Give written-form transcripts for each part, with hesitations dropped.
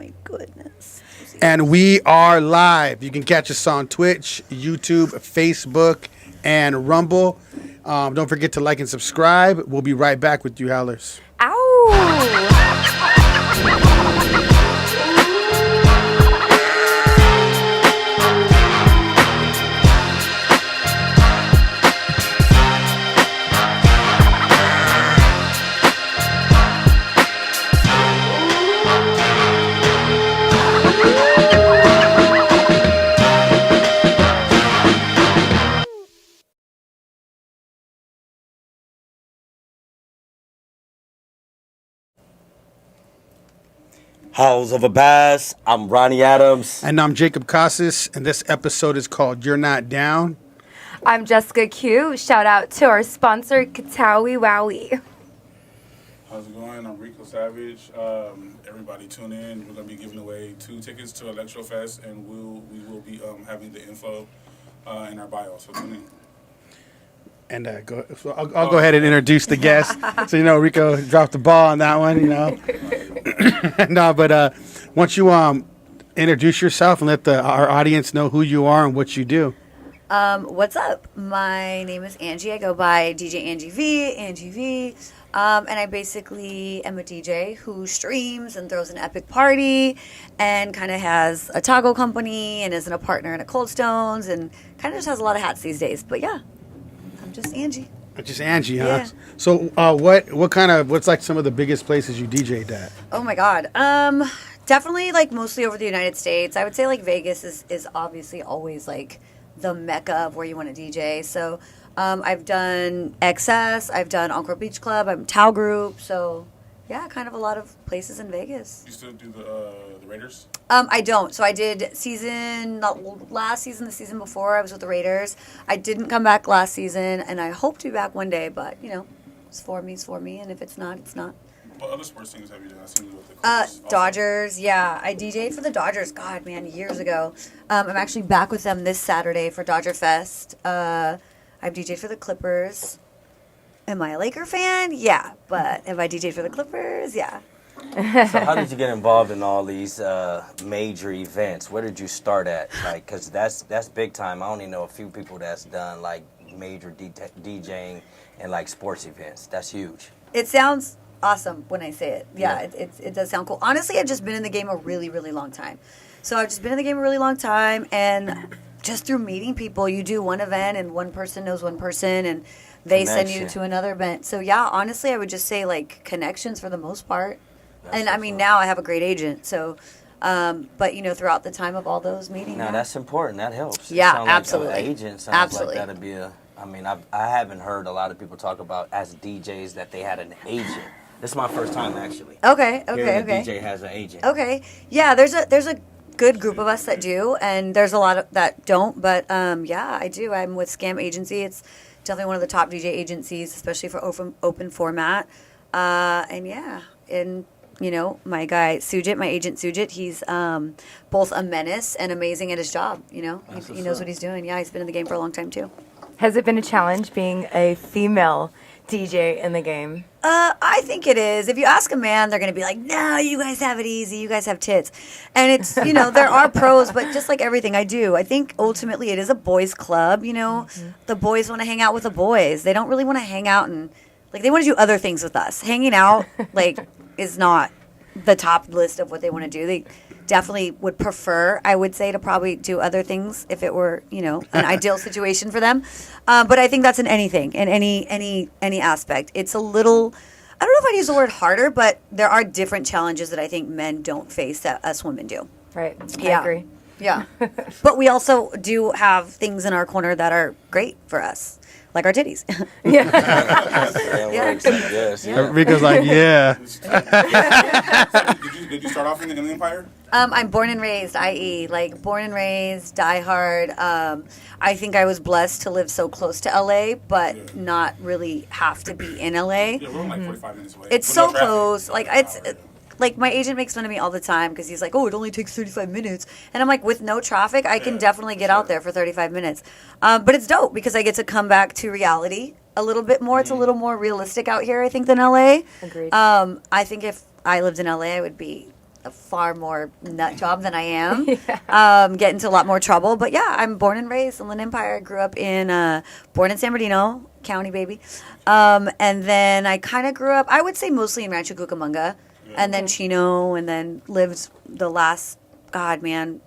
my goodness. And we are live. You can catch us on Twitch, YouTube, Facebook, and Rumble. Don't forget to like and subscribe. We'll be right back with you, Howlers. Ow! House of a Bass. I'm Ronnie Adams. And I'm Jacob Casas, and this episode is called You're Not Down. I'm Jessica Q. Shout out to our sponsor, Katawi Wowie. How's it going? I'm Rico Savage. Everybody tune in. We're going to be giving away 2 tickets to Electrofest, and we will be having the info in our bio, so tune in. And I'll go ahead and introduce the guest. So, Rico dropped the ball on that one, No, but once you introduce yourself and let our audience know who you are and what you do. What's up? My name is Angie. I go by DJ Angie Vee, Angie Vee. And I basically am a DJ who streams and throws an epic party and kind of has a taco company and isn't a partner in a Cold Stones and kind of just has a lot of hats these days. But yeah. Just Angie. Just Angie, huh? Yeah. So, what's like some of the biggest places you DJ'd at? Oh my God. Definitely like mostly over the United States. I would say like Vegas is obviously always like the mecca of where you want to DJ. So, I've done XS, I've done Encore Beach Club, I'm Tao Group. So, yeah, kind of a lot of places in Vegas. You still do the Raiders? I don't. So I did not last season, the season before, I was with the Raiders. I didn't come back last season, and I hope to be back one day, but, it's for me, and if it's not, it's not. What other sports teams have you done? I've seen you with the Clippers Dodgers, yeah. I DJ'd for the Dodgers, God, man, years ago. I'm actually back with them this Saturday for Dodger Fest. I've DJ'd for the Clippers. Am I a Laker fan? Yeah, but have I DJ'd for the Clippers? Yeah. So how did you get involved in all these major events? Where did you start at? Like, because that's big time. I only know a few people that's done like major DJing and like sports events. That's huge. It sounds awesome when I say it. Yeah. It does sound cool. Honestly, I've just been in the game a really, really long time. So I've just been in the game a really long time, and just through meeting people, you do one event and one person knows one person, and they send you to another event. So yeah, honestly, I would just say like connections for the most part. And I mean, now I have a great agent, so, but throughout the time of all those meetings. No, that's important. That helps. Yeah, absolutely. Like an agent sounds like that'd be I haven't heard a lot of people talk about as DJs that they had an agent. This is my first time actually. Okay. DJ has an agent. Okay. Yeah, there's a good group of us that do, and there's a lot that don't, but yeah, I do. I'm with Scam Agency. It's definitely one of the top DJ agencies, especially for open format. And yeah, my guy Sujit, my agent Sujit, he's both a menace and amazing at his job. He knows what he's doing. Yeah, he's been in the game for a long time too. Has it been a challenge being a female DJ in the game? I think it is. If you ask a man, they're going to be like, no, you guys have it easy. You guys have tits. And it's, there are pros, but just like everything I do, I think ultimately it is a boys' club. The boys want to hang out with the boys. They don't really want to hang out and, they want to do other things with us. Hanging out, is not the top list of what they want to do. They definitely would prefer, I would say, to probably do other things if it were, an ideal situation for them. But I think that's in anything, in any aspect. It's a little, I don't know if I'd use the word harder, but there are different challenges that I think men don't face that us women do. Right. Yeah. I agree. Yeah. But we also do have things in our corner that are great for us. Like our titties. Yeah. Rico's like, yeah. Did you start off in the Empire? I'm born and raised, i.e., born and raised, diehard. I think I was blessed to live so close to LA, but not really have to be in LA. Yeah, we're only 45 minutes away. It's so close. My agent makes fun of me all the time because he's like, oh, it only takes 35 minutes. And I'm like, with no traffic, I can definitely get out there for 35 minutes. But it's dope because I get to come back to reality a little bit more. It's a little more realistic out here, I think, than LA. Agreed. I think if I lived in LA, I would be a far more nut job than I am. Get into a lot more trouble. But yeah, I'm born and raised in Inland Empire. I grew up born in San Bernardino County, baby. And then I kind of grew up, I would say mostly in Rancho Cucamonga, and then Chino, and then lived the last, God, man,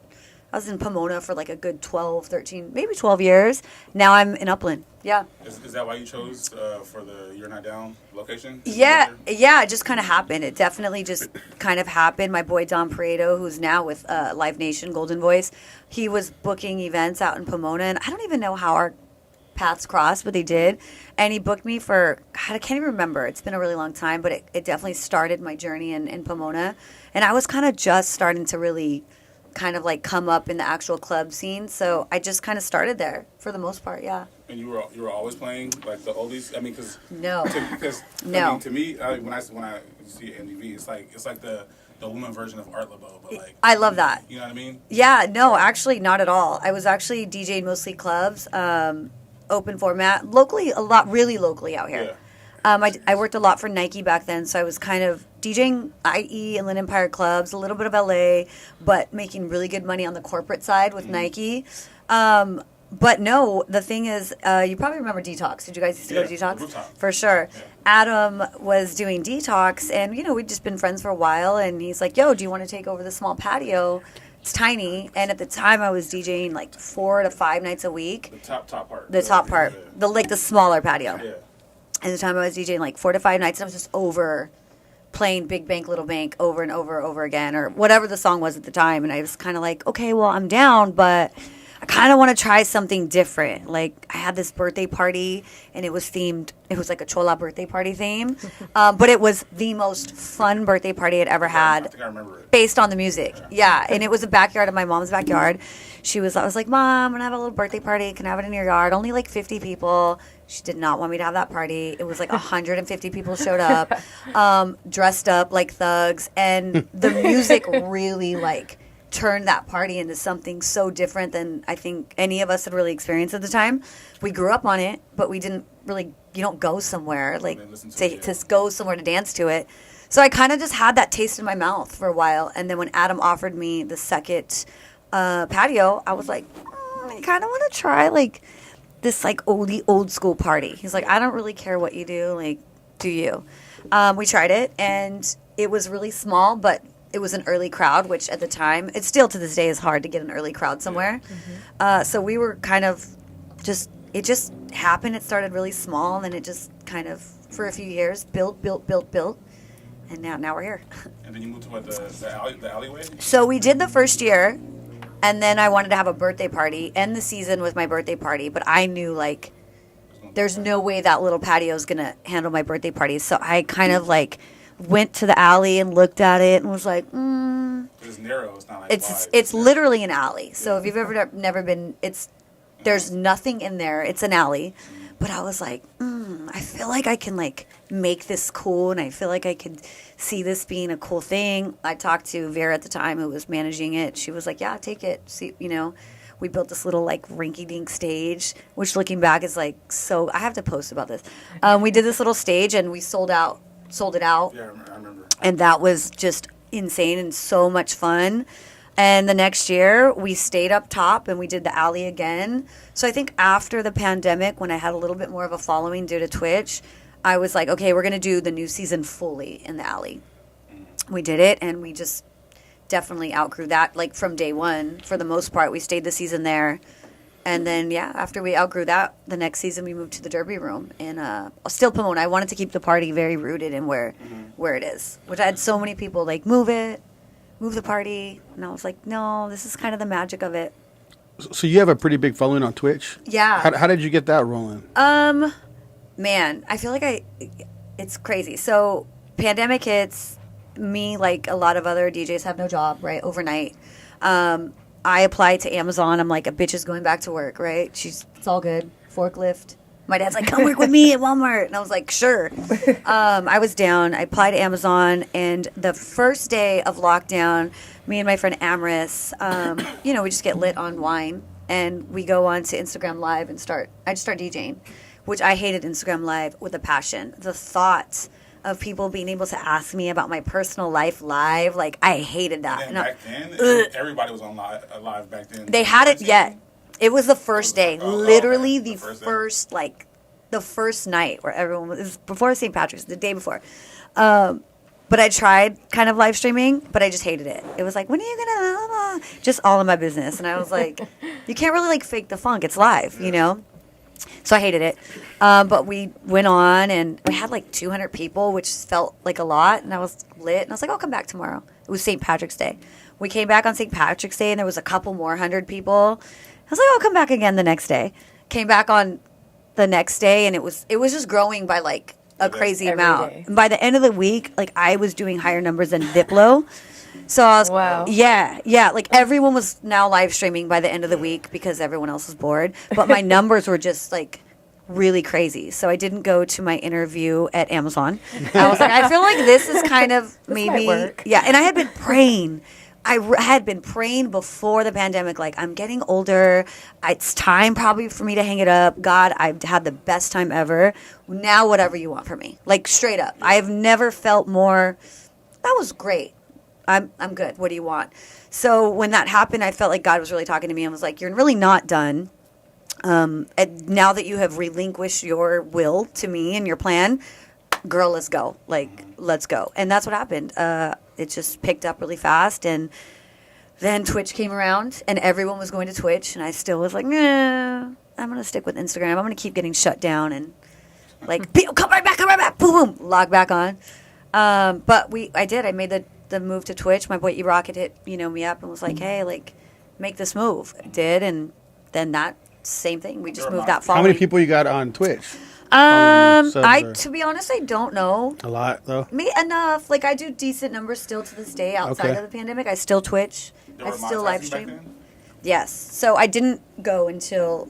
I was in Pomona for like a good 12, 13, maybe 12 years. Now I'm in Upland. Yeah. Is that why you chose for the You're Not Down location? Yeah, it just kind of happened. It definitely just kind of happened. My boy Don Pareto, who's now with Live Nation, Golden Voice, he was booking events out in Pomona, and I don't even know how our paths crossed, but they did. And he booked me for, God, I can't even remember. It's been a really long time, but it definitely started my journey in Pomona. And I was kind of just starting to really kind of like come up in the actual club scene. So I just kind of started there for the most part, yeah. And you were always playing like the oldies? I mean, because No. I mean, to me, when I see Angie Vee, it's like the woman version of Art LeBeau, but like I love that. You know what I mean? Yeah, no, actually not at all. I was actually DJing mostly clubs, open format, locally, really locally out here. Yeah. I worked a lot for Nike back then, so I was kind of DJing IE Inland Empire clubs, a little bit of LA, but making really good money on the corporate side with Nike. But no, the thing is, you probably remember Detox. Did you guys used to go to Detox? Rooftop. For sure. Yeah. Adam was doing Detox, and, we'd just been friends for a while, and he's like, yo, do you want to take over the small patio? It's tiny, and at the time I was DJing like 4 to 5 nights a week. The top part. The top part. Yeah. The smaller patio. Yeah. At the time I was DJing like 4 to 5 nights, and I was just playing Big Bank, Little Bank over and over again, or whatever the song was at the time. And I was kind of like, okay, well, I'm down, but I kind of want to try something different. Like, I had this birthday party, and it was themed. It was like a Chola birthday party theme, but it was the most fun birthday party I'd ever had. I think I remember it. Based on the music. Yeah, and it was a backyard of my mom's backyard. I was like, Mom, I'm going to have a little birthday party. Can I have it in your yard? Only like 50 people. She did not want me to have that party. It was like 150 people showed up, dressed up like thugs, and the music really like turned that party into something so different than I think any of us had really experienced at the time. We grew up on it, but we didn't really, you don't go somewhere like to go somewhere to dance to it. So I kind of just had that taste in my mouth for a while. And then when Adam offered me the second patio, I was like, I kind of want to try like this like old school party. He's like, I don't really care what you do. Like, do you? We tried it, and it was really small, but it was an early crowd, which at the time, it still to this day is hard to get an early crowd somewhere. So we were kind of it just happened. It started really small, and then it just kind of, for a few years, built. And now we're here. And then you moved to what, the alleyway? So we did the first year, and then I wanted to have a birthday party, end the season with my birthday party, but I knew, like, there's no way that little patio is going to handle my birthday party. So I kind of, like, went to the alley and looked at it and was like, It's narrow. It's not like It's literally an alley. So if you've ever never been, there's nothing in there. It's an alley. But I was like, I feel like I can, like, make this cool, and I feel like I could see this being a cool thing. I talked to Vera at the time, who was managing it. She was like, yeah, take it. See, we built this little, like, rinky-dink stage, which looking back is, like, so, I have to post about this. We did this little stage, and we sold it out. Yeah, I remember. And that was just insane and so much fun. And the next year, we stayed up top, and we did the alley again. So I think after the pandemic, when I had a little bit more of a following due to Twitch, I was like, okay, we're going to do the new season fully in the alley. We did it, and we just definitely outgrew that, like, from day one. For the most part, we stayed the season there. And then, yeah, after we outgrew that, the next season we moved to the Derby Room in still Pomona. I wanted to keep the party very rooted in where it is, which I had so many people, like, move the party. And I was like, no, this is kind of the magic of it. So you have a pretty big following on Twitch? Yeah. How did you get that rolling? Man, I feel like it's crazy. So pandemic hits, me, like a lot of other DJs, have no job, right, overnight. I applied to Amazon. I'm like, a bitch is going back to work, right? It's all good. Forklift. My dad's like, come work with me at Walmart. And I was like, sure. I was down. I applied to Amazon. And the first day of lockdown, me and my friend Amris, we just get lit on wine. And we go on to Instagram Live and I just start DJing, which I hated Instagram Live with a passion. The thought of people being able to ask me about my personal life live. Like, I hated that. And And back then, everybody was on live back then. they had it yet. It was the first day, literally okay. the The first day? first, like, the first night where everyone was, it was before St. Patrick's, the day before. But I tried kind of live streaming, but I just hated it. It was like, when are you gonna, just all in my business. And I was like, you can't really like fake the funk. It's live, you know? So I hated it. But we went on and we had like 200 people, which felt like a lot. And I was lit. And I was like, I'll come back tomorrow. It was St. Patrick's Day. We came back on St. Patrick's Day and there was a couple more 100 people. I was like, I'll come back again the next day. Came back on the next day and it was just growing by like a crazy Every amount. day. And by the end of the week, like I was doing higher numbers than Diplo. So I was, Wow. yeah, like everyone was now live streaming by the end of the week because everyone else was bored. But my numbers were just like really crazy. So I didn't go to my interview at Amazon. I was like, I feel like this is kind of maybe, might work. yeah. And I had been praying. Had been praying before the pandemic, like, I'm getting older. It's time probably for me to hang it up. God, I've had the best time ever. Now, whatever you want from me. Like, straight up. I've never felt more, that was great. I'm good. What do you want? So when that happened, I felt like God was really talking to me and was like, you're really not done. And now that you have relinquished your will to me and your plan, girl, let's go. Like, let's go. And that's what happened. It just picked up really fast. And then Twitch came around and everyone was going to Twitch. And I still was like, nah, I'm going to stick with Instagram. I'm going to keep getting shut down. And like, people, come right back, boom, boom, log back on. But I did. I made the move to Twitch. My boy E-Rocket hit, me up and was like, hey, like, make this move. I did. And then that same thing. We just moved that How following. many people you got on Twitch? subs or- To be honest, I don't know. A lot, though. Me enough. Like, I do decent numbers still to this day outside Okay. of the pandemic. I still Twitch. They I were still monetizing live back stream. then? Yes. So I didn't go until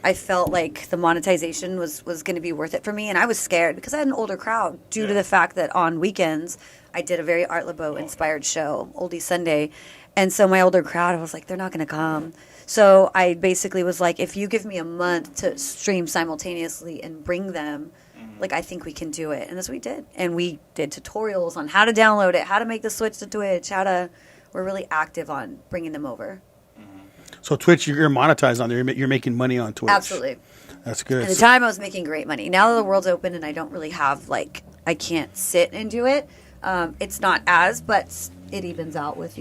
I felt like the monetization was going to be worth it for me. And I was scared because I had an older crowd due to the fact that on weekends I did a very Art LeBeau inspired show, Oldie Sunday. And so my older crowd, I was like, they're not going to come. So I basically was like, if you give me a month to stream simultaneously and bring them, like, I think we can do it. And that's what we did. And we did tutorials on how to download it, how to make the switch to Twitch, we're really active on bringing them over. So Twitch, you're monetized on there. You're making money on Twitch. Absolutely. That's good. At the time, I was making great money. Now that the world's open and I don't really have, like, I can't sit and do it, it's not as, but it evens out with,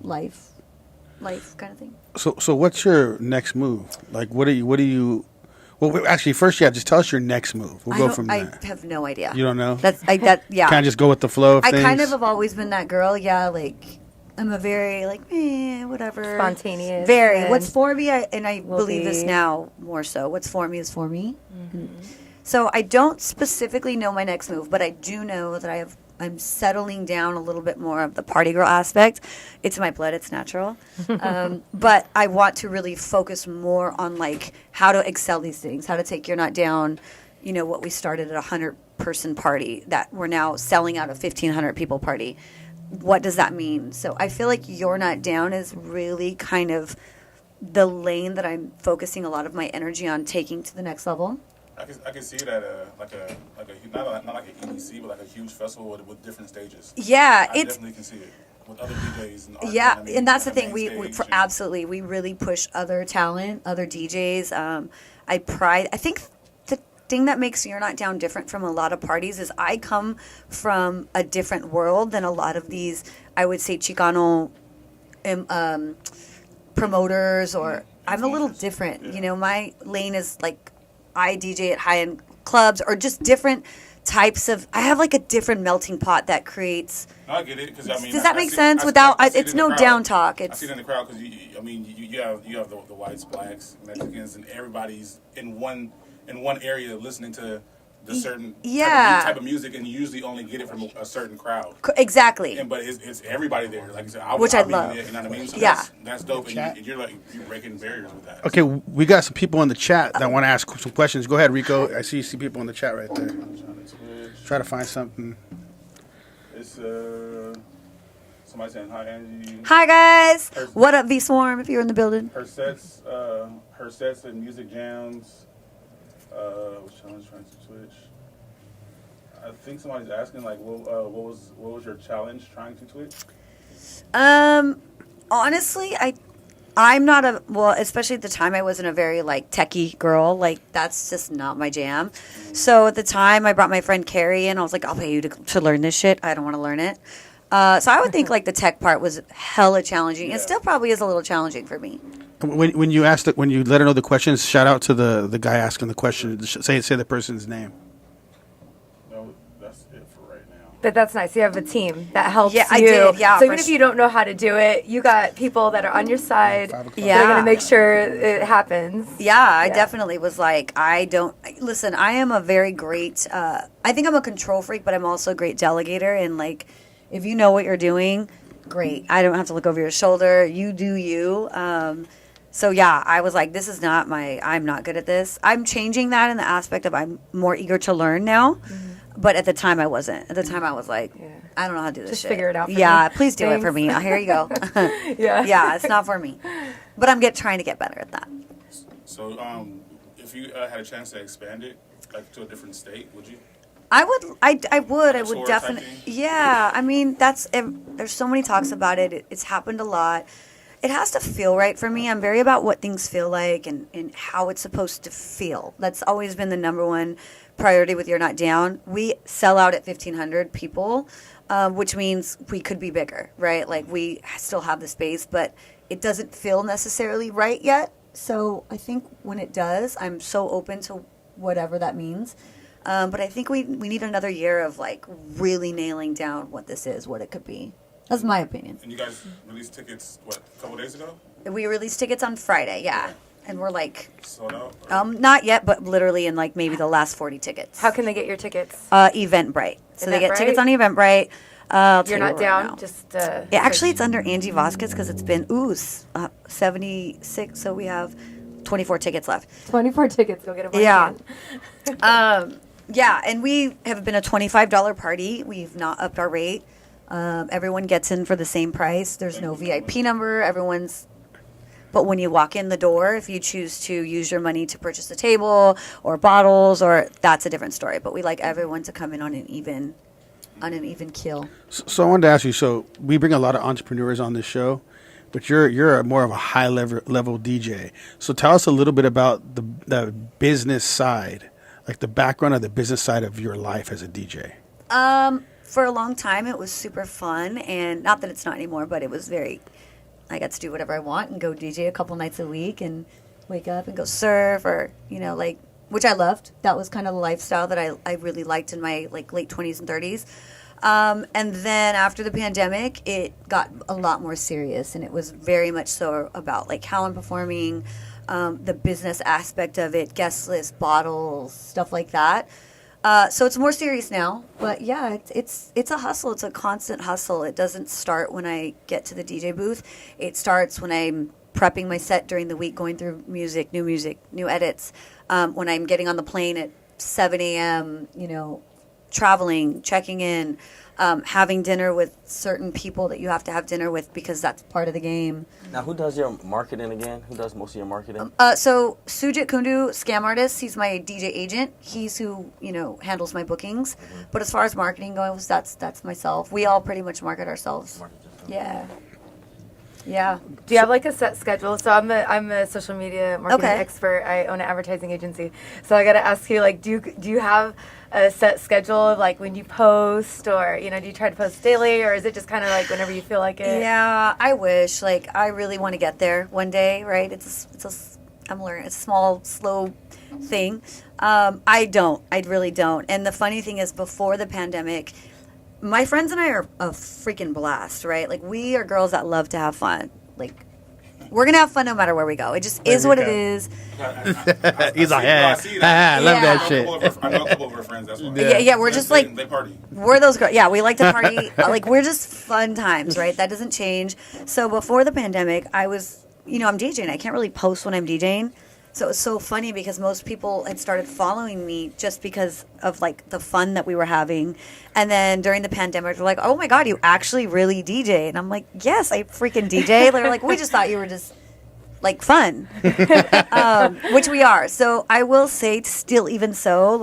life kind of thing. So what's your next move? Like, what do you? Well, actually, first, just tell us your next move. We'll go from there. I have no idea. You don't know? Yeah. Kind of just go with the flow of I things. kind of have always been that girl. Yeah, like, I'm a very, like, whatever. Spontaneous. Very. and What's for me, I will believe this be. now more so. What's for me is for me. So I don't specifically know my next move, but I do know that I'm settling down a little bit more of the party girl aspect. It's my blood. It's natural. But I want to really focus more on, like, how to excel these things, how to take You're Not Down, what we started at a 100-person party that we're now selling out a 1,500 people party. What does that mean? So I feel like You're Not Down is really kind of the lane that I'm focusing a lot of my energy on taking to the next level. I can see it at not like an EDC, but like a huge festival with different stages. Yeah, I definitely can see it with other DJs and artists. Yeah, I mean, and that's the on the thing. main We stage and- absolutely we really push other talent, other DJs. I think the thing that makes You're Not Down different from a lot of parties is I come from a different world than a lot of these, I would say, Chicano promoters, or I'm a little different. My lane is like I DJ at high-end clubs or just different types of. I have like a different melting pot that creates. No, I get it because Does that make sense? Without it's no down talk. I see it in the crowd because you have the whites, blacks, Mexicans, and everybody's in one area listening to the certain type of music, and you usually only get it from a certain crowd. Exactly. But it's everybody there. Like I said, Which I I'll be love. there, you know what I mean? So Yeah. that's dope. And you're breaking barriers with that. Okay, we got some people in the chat that want to ask some questions. Go ahead, Rico. I see people in the chat right there. Try to find something. It's somebody saying hi, Angie. Hi guys. What up, V Swarm? If you're in the building. Her sets and music jams. Which challenge trying to switch? I think somebody's asking like, what was your challenge trying to tweet? Honestly, I'm not especially at the time I wasn't a very like techie girl. Like that's just not my jam. So at the time I brought my friend Carrie in. I was like, I'll pay you to learn this shit. I don't want to learn it. So I would think like the tech part was hella challenging. It still probably is a little challenging for me. When you asked it, when you let her know the questions, shout out to the guy asking the question. Say the person's name. No, that's it for right now. But that's nice. You have a team that helps Yeah, you. I did. Yeah, So even if you don't know how to do it, you got people that are on your side. Yeah. They're gonna make sure it happens. Yeah, I definitely was like, listen, I am a very great, I think I'm a control freak, but I'm also a great delegator. And like, if you know what you're doing, great. I don't have to look over your shoulder. You do you. So yeah, I was like, this is not I'm not good at this. I'm changing that in the aspect of I'm more eager to learn now. Mm-hmm. But at the time I wasn't. At the time I was like, I don't know how to do this Just shit. figure it out for Yeah, me. please do it for me. Here you go. Yeah, it's not for me. But I'm trying to get better at that. So, if you had a chance to expand it, like to a different state, would you? I would Tour definitely. type thing? Yeah, I mean, there's so many talks about it. It's happened a lot. It has to feel right for me. I'm very about what things feel like and how it's supposed to feel. That's always been the number one priority with You're Not Down. We sell out at 1,500 people, which means we could be bigger, right? Like we still have the space, but it doesn't feel necessarily right yet. So I think when it does, I'm so open to whatever that means. But I think we need another year of like really nailing down what this is, what it could be. That's my opinion. And you guys released tickets, a couple days ago? We released tickets on Friday, yeah. And we're like, Sold out? not yet, but literally in like maybe the last 40 tickets. How can they get your tickets? Eventbrite. So they get tickets on Eventbrite. You're Not Down. Just actually, it's under Angie Vasquez because it's been 76. So we have 24 tickets left. 24 tickets. Go get them. Yeah. Yeah, and we have been a $25 party. We've not upped our rate. Everyone gets in for the same price. There's no VIP number. But when you walk in the door, if you choose to use your money to purchase a table or bottles, that's a different story. But we like everyone to come in on an even keel. So I wanted to ask you. So we bring a lot of entrepreneurs on this show, but you're more of a high level DJ. So tell us a little bit about the business side, like the background of the business side of your life as a DJ. For a long time, it was super fun, and not that it's not anymore, but it was I got to do whatever I want and go DJ a couple nights a week and wake up and go surf or, which I loved. That was kind of the lifestyle that I really liked in my late 20s and 30s. And then after the pandemic, it got a lot more serious, and it was very much so about how I'm performing, the business aspect of it, guest list, bottles, stuff like that. So it's more serious now, but yeah, it's a hustle. It's a constant hustle. It doesn't start when I get to the DJ booth. It starts when I'm prepping my set during the week, going through music, new edits. When I'm getting on the plane at 7 a.m., traveling, checking in, having dinner with certain people that you have to have dinner with because that's part of the game. Now, who does your marketing again? Who does most of your marketing? So Sujit Kundu, Scam Artist, he's my DJ agent. He's who, handles my bookings. Mm-hmm. But as far as marketing goes, that's myself. We all pretty much market ourselves. Yeah. Yeah. Do you have a set schedule? So I'm a social media marketing expert. I own an advertising agency. So I got to ask you, do you have a set schedule of when you post, or do you try to post daily, or is it just kind of whenever you feel like it? Yeah, I wish. I really want to get there one day, right? I'm learning. It's a small, slow thing. I really don't. And the funny thing is, before the pandemic, my friends and I are a freaking blast, right? We are girls that love to have fun. We're going to have fun no matter where we go. It just is what it is. He's like, I love that shit. I know a couple of our friends, that's why. Yeah, we're just they party. We're those girls. Yeah, we like to party. We're just fun times, right? That doesn't change. So before the pandemic, I was, I'm DJing. I can't really post when I'm DJing. So it was so funny because most people had started following me just because of the fun that we were having. And then during the pandemic, they're like, oh my God, you actually really DJ. And I'm like, yes, I freaking DJ. They're like, we just thought you were just fun, which we are. So I will say still, even so,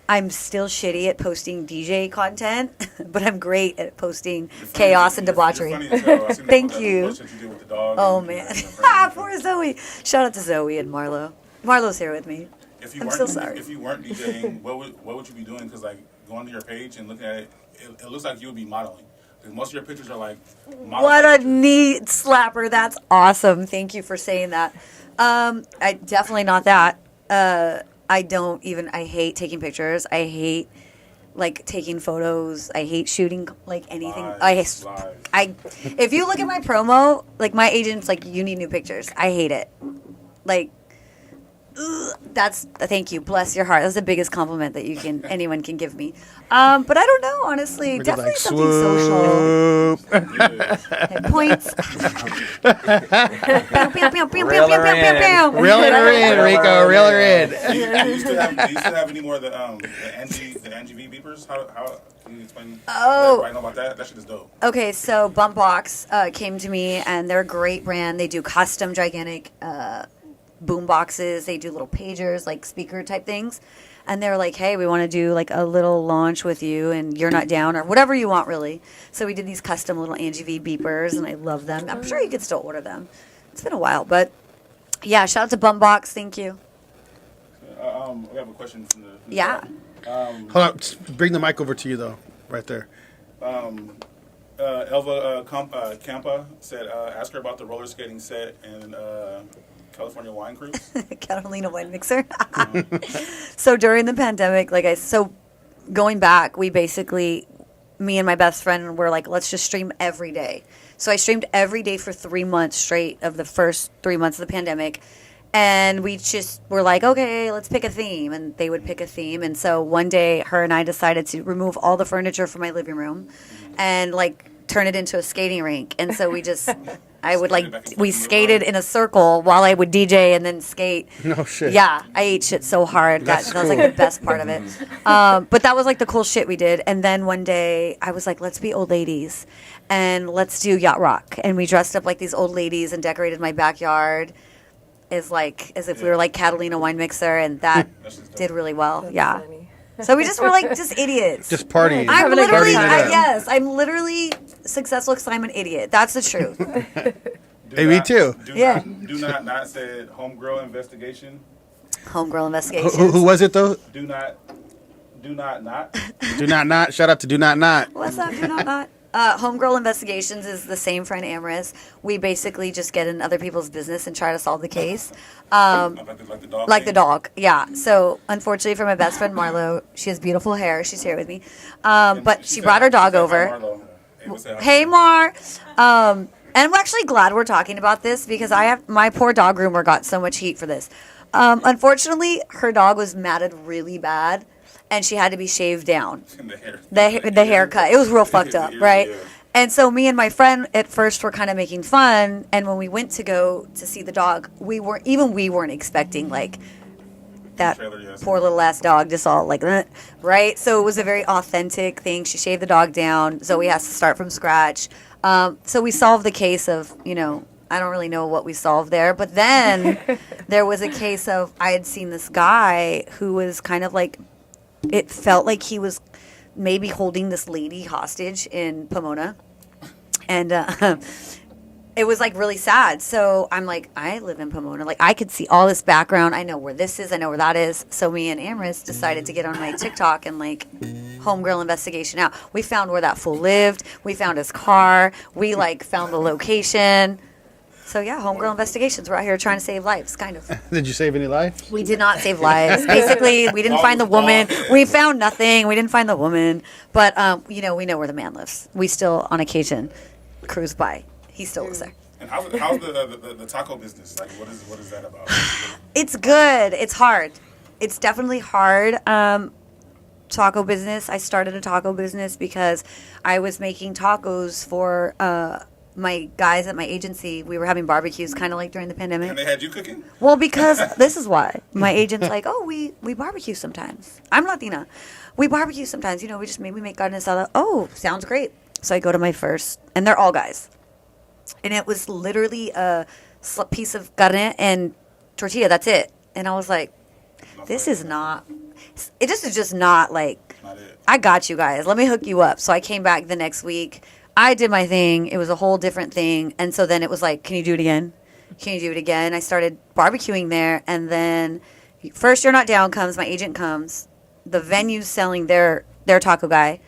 I'm still shitty at posting DJ content, but I'm great at posting chaos and debauchery. You're funny as hell. I seen Thank that you. post that you did with the dog Oh and man, your friends. poor Zoe. Shout out to Zoe and Marlo. Marlo's here with me. If you I'm weren't, so sorry. If you weren't DJing, what would you be doing? Because like going to your page and looking at it, it looks like you would be modeling. Because most of your pictures are like model What a pictures. neat slapper. That's awesome. Thank you for saying that. I definitely not that. I hate taking pictures. I hate like taking photos. I hate shooting like anything. Lies. If you look at my promo, like my agent's like, you need new pictures. I hate it. Like, thank you. Bless your heart. That's the biggest compliment that anyone can give me. But I don't know, honestly. Look at, Definitely like, something social. Yeah. Hit points. Reel her in, Rico. Reel her in. Do you still have any more of the Angie Vee beepers? How can you explain? Oh. I know about that. That shit is dope. Okay, so Bumpbox came to me, and they're a great brand. They do custom gigantic boom boxes. They do little pagers, like speaker type things. And they're like, hey, we want to do like a little launch with you, and you're not down, or whatever you want, really. So we did these custom little Angie Vee beepers, and I love them. I'm sure you could still order them. It's been a while, but yeah, shout out to Bumpbox. Thank you. We have a question from the Yeah. Hold on. Bring the mic over to you, though. Right there. Elva Campa said, ask her about the roller skating set and California wine cruise. Catalina wine mixer. So during the pandemic, going back, we basically, me and my best friend were like, let's just stream every day. So I streamed every day for 3 months straight of the first 3 months of the pandemic. And we just were like, okay, let's pick a theme. And they would pick a theme. And so one day, her and I decided to remove all the furniture from my living room and turn it into a skating rink. And so we just, we skated in a circle while I would DJ and then skate. No shit. Yeah, I ate shit so hard. That's That was like the best part of it. But that was like the cool shit we did. And then one day I was like, let's be old ladies and let's do yacht rock. And we dressed up like these old ladies and decorated my backyard as if we were like Catalina wine mixer, and that did really well. That's yeah. funny. So we just were like just idiots. Just partying. I'm having a good literally, time. yes, I'm literally successful because I'm an idiot. That's the truth. Hey, me too. Do not say homegirl investigation. Homegirl investigations. Who was it, though? Do not. Do not. Shout out to Do Not Not. What's up? Do not. Homegirl Investigations is the same for an Amorous. We basically just get in other people's business and try to solve the case. Like the dog. Yeah. So, unfortunately for my best friend Marlo, she has beautiful hair. She's here with me. But she brought her dog over. Hey, Mar. And I'm actually glad we're talking about this because my poor dog groomer got so much heat for this. Unfortunately, her dog was matted really bad. And she had to be shaved down. The haircut. It was real fucked up, right? Yeah. And so me and my friend at first were kind of making fun. And when we went to go to see the dog, we weren't expecting that poor little ass dog just all right? So it was a very authentic thing. She shaved the dog down. Zoe has to start from scratch. So we solved the case of, I don't really know what we solved there. But then there was a case of I had seen this guy who was kind of it felt like he was maybe holding this lady hostage in Pomona. And it was really sad. So I'm like, I live in Pomona. I could see all this background. I know where this is. I know where that is. So me and Amorous decided to get on my TikTok and homegirl investigation out. We found where that fool lived. We found his car. We found the location. So yeah, homegirl investigations. We're out here trying to save lives, kind of. Did you save any lives? We did not save lives. Basically, we didn't find the woman. We found nothing. We didn't find the woman. But we know where the man lives. We still, on occasion, cruise by. He still lives there. And how's the taco business? What is that about? It's good. It's hard. It's definitely hard. Taco business. I started a taco business because I was making tacos for my guys at my agency. We were having barbecues kind of during the pandemic. And they had you cooking? Well, because this is why. My agent's we barbecue sometimes. I'm Latina. We barbecue sometimes. We make carne asada. Oh, sounds great. So I go to my first, and they're all guys. And it was literally a piece of carne and tortilla. That's it. And I was like, this is not. it just is just not like, Not it. I got you guys. Let me hook you up. So I came back the next week. I did my thing. It was a whole different thing. And so then it was like, can you do it again? Can you do it again? I started barbecuing there. And then first You're Not Down comes. My agent comes. The venue's selling their taco guy.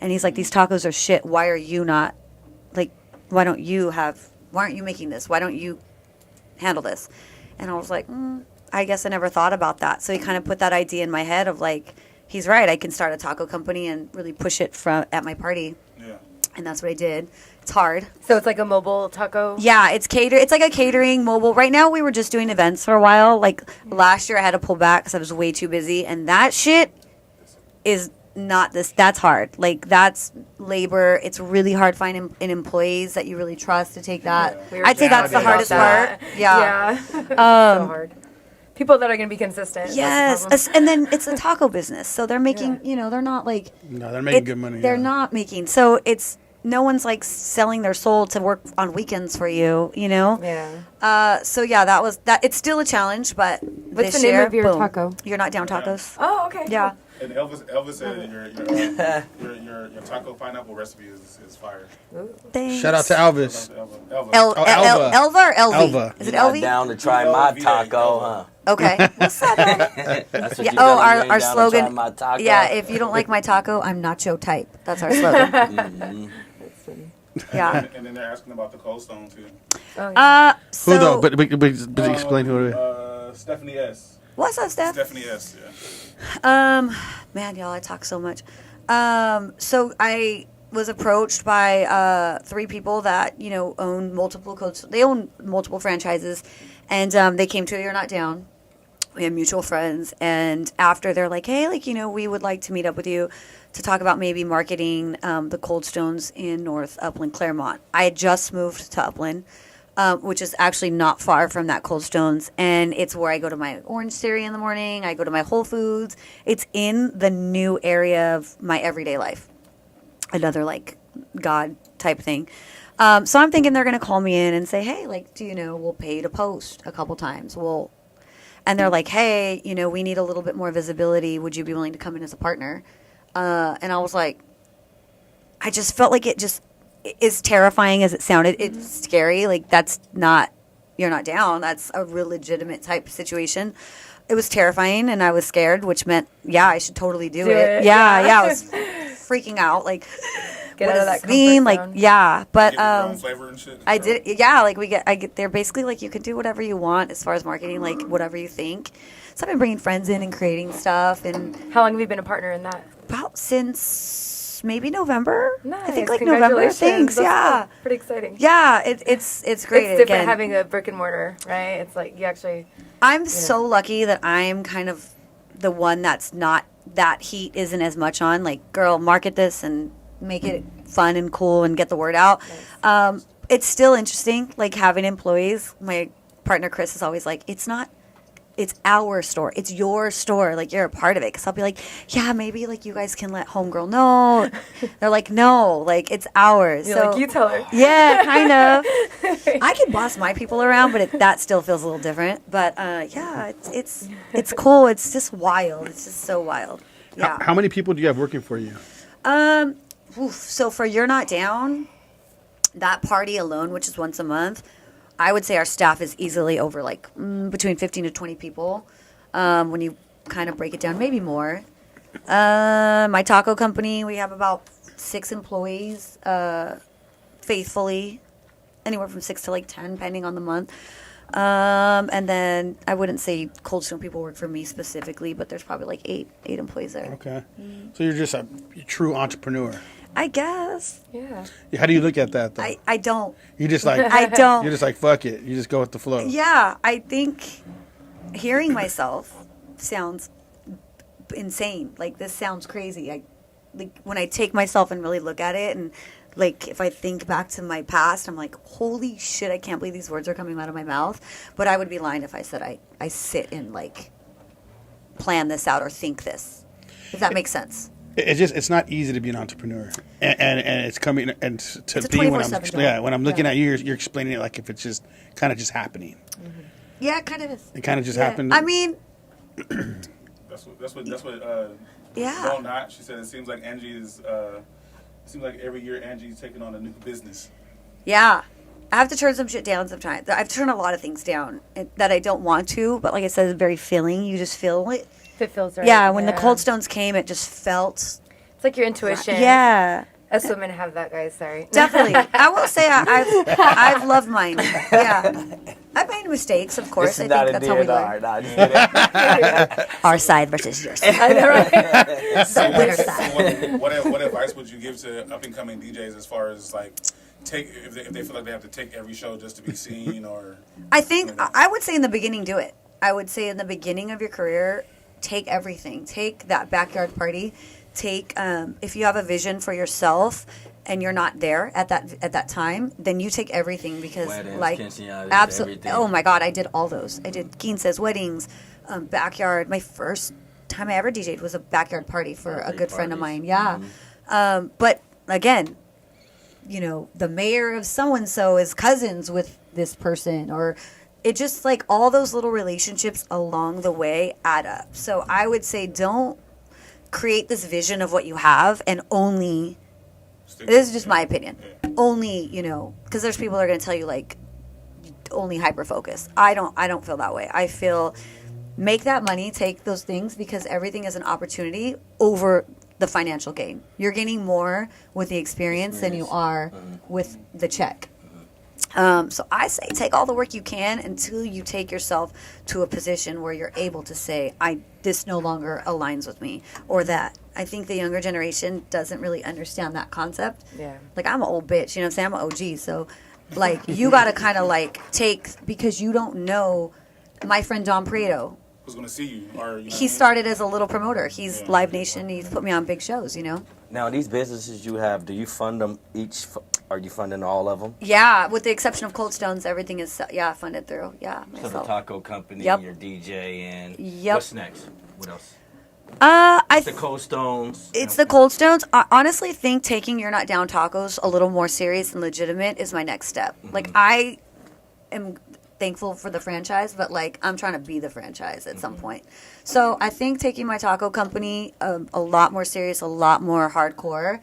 And he's like, these tacos are shit. Why are you not, like, why aren't you making this? Why don't you handle this? And I was like, I guess I never thought about that. So he kind of put that idea in my head of like, he's right. I can start a taco company and really push it at my party. Yeah. And that's what I did. It's hard. So it's like a mobile taco? Yeah, it's like a catering mobile. Right now we were just doing events for a while. Like last year I had to pull back because I was way too busy. And that shit is not this. That's hard. Like that's labor. It's really hard finding employees that you really trust to take that. I'd say that's the hardest part. Yeah. So hard. People that are going to be consistent. Yes. And then it's a taco business. So they're making, they're not like. No, they're making good money. They're not making. So no one's like selling their soul to work on weekends for you, Yeah. So yeah, that was that. It's still a challenge, but What's this the name year, of your boom. taco? You're Not Down tacos. Oh, okay. Yeah. And Elvis said your taco pineapple recipe is fire. Thanks. Shout out to Elvis. Elva. Elva or Elvie? Elva. Is it You're not Elvie? down to try my taco, huh? Okay. What's that? That's what Yeah. you Oh, gotta do, our down to try slogan. my taco. Yeah. If you don't like my taco, I'm nacho type. That's our slogan. Yeah. And then they're asking about the Cold Stone too. So Who though? But explain who it is. Stephanie S. what's up, Steph? Stephanie S. Yeah. Man, y'all, I talk so much. So I was approached by 3 people that own multiple codes. They own multiple franchises, and they came to You're Not Down. We have mutual friends, and after they're like, hey, we would like to meet up with you to talk about maybe marketing the Cold Stones in North Upland, Claremont. I had just moved to Upland, which is actually not far from that Cold Stones, and it's where I go to my Orange Theory in the morning. I go to my Whole Foods. It's in the new area of my everyday life. Another God type thing. So I'm thinking they're going to call me in and say, hey, we'll pay you to post a couple times. And they're like, hey, we need a little bit more visibility. Would you be willing to come in as a partner? And I was like, I just felt like it just is terrifying as it sounded. It's scary. That's not, You're Not Down. That's a real legitimate type situation. It was terrifying, and I was scared, which meant, yeah, I should totally do it. Yeah, I was freaking out. Get what out of does that this mean? comfort zone. Yeah, but Get your own flavor and shit. I did. Yeah, I get. They're basically you can do whatever you want as far as marketing, whatever you think. So I've been bringing friends in and creating stuff, and How long have you been a partner in that? about since maybe November. Nice. I think November. Congratulations. Thanks. That's Yeah. cool. Pretty exciting. Yeah, it's great. It's different Again, having a brick and mortar, right? It's like you actually. I'm so lucky that I'm kind of the one that's not, that heat isn't as much on. Girl, market this and make it fun and cool and get the word out. Nice. It's still interesting, having employees. My partner Chris is always like, it's our store. It's your store. You're a part of it. Because I'll be like, yeah, maybe you guys can let homegirl know. They're like, no, it's ours. You're like, you tell her. Yeah, kind of. I can boss my people around, but that still feels a little different. But yeah, it's cool. It's just wild. It's just so wild. Yeah. How many people do you have working for you? So for You're Not Down, that party alone, which is once a month, I would say our staff is easily over between 15 to 20 people. When you kind of break it down, maybe more. My taco company, we have about 6 employees, faithfully, anywhere from 6 to 10, depending on the month. And then I wouldn't say Cold Stone people work for me specifically, but there's probably 8 employees there. Okay. So you're just a true entrepreneur. I guess. Yeah. How do you look at that, though? I don't. You just I don't. You're just fuck it. You just go with the flow. Yeah, I think hearing myself sounds insane. This sounds crazy. When I take myself and really look at it, and if I think back to my past, I'm like, holy shit, I can't believe these words are coming out of my mouth. But I would be lying if I said I sit and plan this out or think this. If that makes sense. It's not easy to be an entrepreneur, and it's coming and to It's a be when I'm 24/7 job. when I'm looking at you, you're explaining it like if it's just kind of just happening. Yeah, it kind of is. It kind of just Yeah. happened. I mean, That's what. Yeah. Don't not. She said it seems like Angie is. It seems like every year Angie's taking on a new business. Yeah. I have to turn some shit down sometimes. I've turned a lot of things down that I don't want to, but like I said, it's very filling. You just feel it. If it feels right. Yeah, when the Cold Stones came, it just felt. It's like your intuition. Yeah. Us women have that, guys. Sorry. Definitely. I will say I've loved mine. Yeah. I've made mistakes, of course. I think that's how we learn. Nah, just kidding. Our side versus yours. I know, right? So winner side. what advice would you give to up and coming DJs as far as like if they feel like they have to take every show just to be seen or? I think I would say in the beginning, do it. I would say in the beginning of your career, take everything. Take that backyard party. Take if you have a vision for yourself and you're not there at that time, then you take everything because Weddings, like quinceañeras, absolutely. everything. Oh my God, I did all those. I did quinces, weddings, backyard. My first time I ever DJ'd was a backyard party for a good friend of mine. Yeah, but again, you know, the mayor of so and so is cousins with this person, or it just like all those little relationships along the way add up. So I would say don't create this vision of what you have and only. This is just my opinion. Only, you know, because there's people that are going to tell you like only hyper focus. I don't feel that way. I feel make that money, take those things because everything is an opportunity over the financial gain. You're gaining more with the experience than you are with the check. So I say take all the work you can until you take yourself to a position where you're able to say, this no longer aligns with me, or that. I think the younger generation doesn't really understand that concept. Yeah. Like, I'm an old bitch, you know what I'm saying? I'm an OG, so, like, you got to kind of, like, take, because you don't know my friend Don Prieto. Who's going to see you? Or, you know, He started as a little promoter. He's Live Nation. He's put me on big shows, you know? Now, these businesses you have, do you fund them each? Are you funding all of them? Yeah, with the exception of Cold Stones, everything is, funded through. Yeah, So the myself. taco company, Yep. your DJ, and Yep. what's next? What else? The Cold Stones. It's the Cold Stones. I honestly think taking You're Not Down Tacos a little more serious and legitimate is my next step. Like, I am thankful for the franchise, but, like, I'm trying to be the franchise at some point. So I think taking my taco company a lot more serious, a lot more hardcore,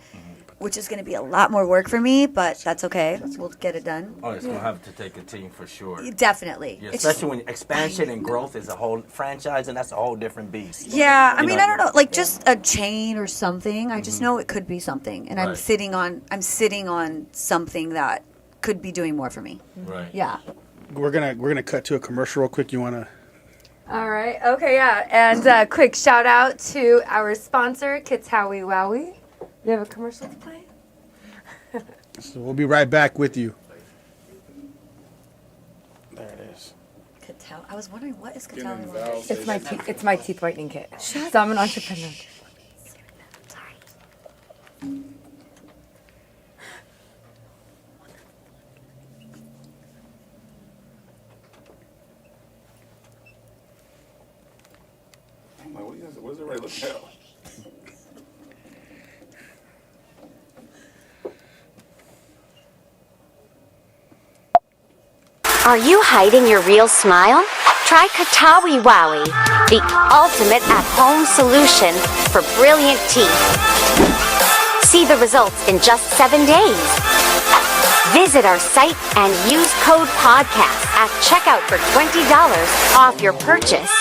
which is going to be a lot more work for me, but that's okay. We'll get it done. Oh, it's gonna have to take a team for sure. Definitely. Yeah, It's especially when expansion and growth is a whole franchise, and that's a whole different beast. Yeah, I You mean, know? I don't know, like just a chain or something. I just know it could be something, and I'm Right. sitting on something that could be doing more for me. Right. Yeah. We're gonna cut to a commercial real quick. You wanna? All right. Okay. Yeah. And quick shout out to our sponsor, Kitawi Wowie. You have a commercial to play? So we'll be right back with you. There it is. Catal. I was wondering what is getting Catal. involved. It's my teeth whitening kit. So I'm an entrepreneur. I'm like, what is everybody looking at? Are you hiding your real smile? Try Katawi Wowie, the ultimate at-home solution for brilliant teeth. See the results in just 7 days. Visit our site and use code PODCAST at checkout for $20 off your purchase.